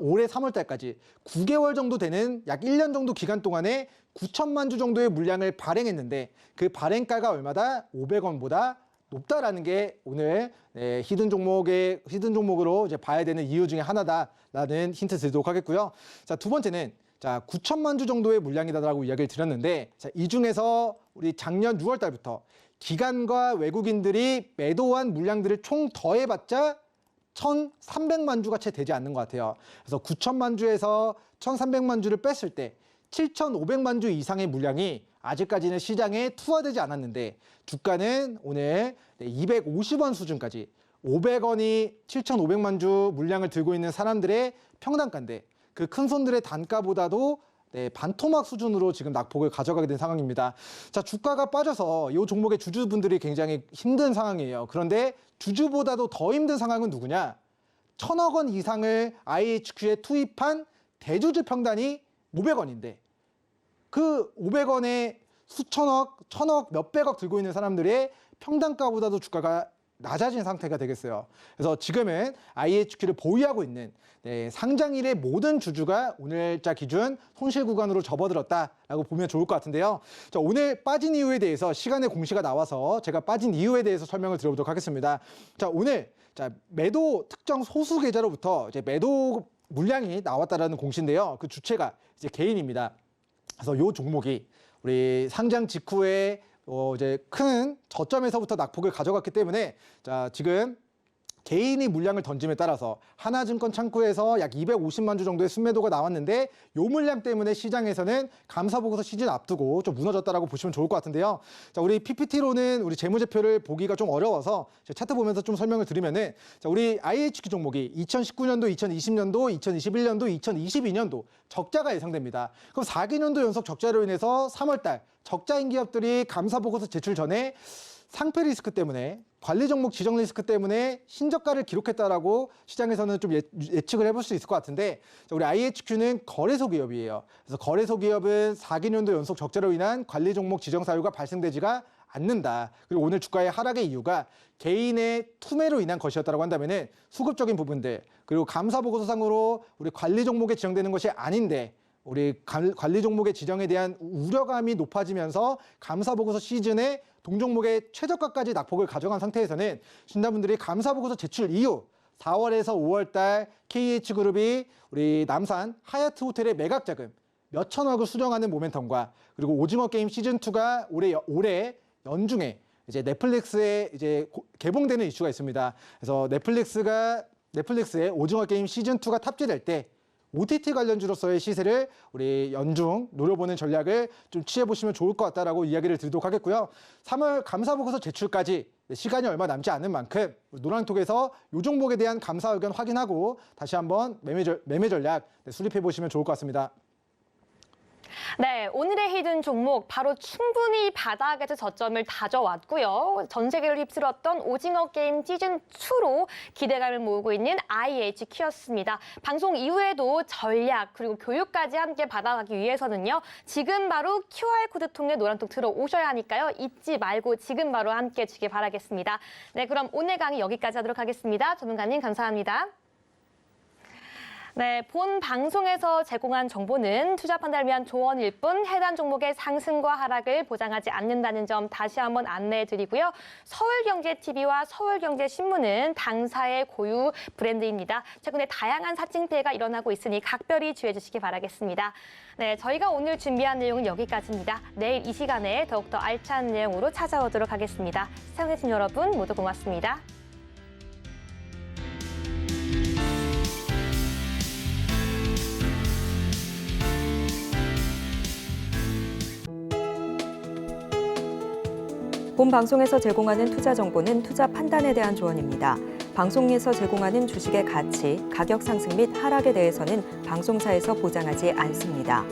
올해 3월 달까지 9개월 정도 되는 약 1년 정도 기간 동안에 9천만 주 정도의 물량을 발행했는데 그 발행가가 얼마다 500원보다 높다라는 게 오늘 히든 종목으로 봐야 되는 이유 중에 하나다라는 힌트 드리도록 하겠고요. 자, 두 번째는 9천만 주 정도의 물량이다라고 이야기를 드렸는데 이 중에서 우리 작년 6월 달부터 기관과 외국인들이 매도한 물량들을 총 더해봤자 1,300만 주가 채 되지 않는 것 같아요. 그래서 9천만 주에서 1,300만 주를 뺐을 때 7,500만 주 이상의 물량이 아직까지는 시장에 투하되지 않았는데 주가는 오늘 250원 수준까지 500원이 7,500만 주 물량을 들고 있는 사람들의 평단가인데 그 큰 손들의 단가보다도 반토막 수준으로 지금 낙폭을 가져가게 된 상황입니다. 자, 주가가 빠져서 이 종목의 주주분들이 굉장히 힘든 상황이에요. 그런데 주주보다도 더 힘든 상황은 누구냐? 1,000억 원 이상을 IHQ에 투입한 대주주 평단이 500원인데 그 500원에 수천억, 천억, 몇백억 들고 있는 사람들의 평단가보다도 주가가 낮아진 상태가 되겠어요. 그래서 지금은 IHQ를 보유하고 있는 상장일의 모든 주주가 오늘자 기준 손실 구간으로 접어들었다라고 보면 좋을 것 같은데요. 자, 오늘 빠진 이유에 대해서 시간의 공시가 나와서 제가 빠진 이유에 대해서 설명을 드려보도록 하겠습니다. 자, 오늘 매도 특정 소수 계좌로부터 매도 물량이 나왔다라는 공시인데요. 그 주체가 개인입니다. 그래서 이 종목이 우리 상장 직후에 큰 저점에서부터 낙폭을 가져갔기 때문에 지금 개인이 물량을 던짐에 따라서 하나증권 창구에서 약 250만 주 정도의 순매도가 나왔는데 이 물량 때문에 시장에서는 감사보고서 시즌 앞두고 좀 무너졌다라고 보시면 좋을 것 같은데요. 자, 우리 PPT로는 우리 재무제표를 보기가 좀 어려워서 차트 보면서 좀 설명을 드리면은 우리 IHQ 종목이 2019년도, 2020년도, 2021년도, 2022년도 적자가 예상됩니다. 그럼 4개년도 연속 적자로 인해서 3월달 적자인 기업들이 감사보고서 제출 전에 상패 리스크 때문에 관리 종목 지정 리스크 때문에 신저가를 기록했다라고 시장에서는 좀 예측을 해볼 수 있을 것 같은데 우리 IHQ는 거래소 기업이에요. 그래서 거래소 기업은 4개년도 연속 적자로 인한 관리 종목 지정 사유가 발생되지가 않는다. 그리고 오늘 주가의 하락의 이유가 개인의 투매로 인한 것이었다고 한다면은 수급적인 부분들 그리고 감사 보고서상으로 우리 관리 종목에 지정되는 것이 아닌데 우리 관리 종목의 지정에 대한 우려감이 높아지면서 감사 보고서 시즌에 동종목의 최저가까지 낙폭을 가져간 상태에서는 신자분들이 감사 보고서 제출 이후 4월에서 5월 달 KH그룹이 우리 남산 하얏트 호텔의 매각 자금 몇 천억을 수령하는 모멘텀과 그리고 오징어 게임 시즌 2가 올해 연중에 이제 넷플릭스에 이제 개봉되는 이슈가 있습니다. 그래서 넷플릭스의 오징어 게임 시즌 2가 탑재될 때 OTT 관련주로서의 시세를 우리 연중 노려보는 전략을 좀 취해보시면 좋을 것 같다라고 이야기를 드리도록 하겠고요. 3월 감사보고서 제출까지 시간이 얼마 남지 않은 만큼 노랑톡에서 이 종목에 대한 감사 의견 확인하고 다시 한번 매매 전략 수립해보시면 좋을 것 같습니다. 네, 오늘의 히든 종목 바로 충분히 바닥에서 저점을 다져왔고요. 전 세계를 휩쓸었던 오징어 게임 시즌2로 기대감을 모으고 있는 IHQ였습니다. 방송 이후에도 전략 그리고 교육까지 함께 받아가기 위해서는요. 지금 바로 QR코드 통해 노란톡 들어오셔야 하니까요. 잊지 말고 지금 바로 함께 해주시기 바라겠습니다. 네, 그럼 오늘 강의 여기까지 하도록 하겠습니다. 전문가님 감사합니다. 네, 본 방송에서 제공한 정보는 투자 판단을 위한 조언일 뿐 해당 종목의 상승과 하락을 보장하지 않는다는 점 다시 한번 안내해 드리고요. 서울경제TV와 서울경제신문은 당사의 고유 브랜드입니다. 최근에 다양한 사칭 피해가 일어나고 있으니 각별히 주의해 주시기 바라겠습니다. 네, 저희가 오늘 준비한 내용은 여기까지입니다. 내일 이 시간에 더욱더 알찬 내용으로 찾아오도록 하겠습니다. 시청해주신 여러분 모두 고맙습니다. 본 방송에서 제공하는 투자 정보는 투자 판단에 대한 조언입니다. 방송에서 제공하는 주식의 가치, 가격 상승 및 하락에 대해서는 방송사에서 보장하지 않습니다.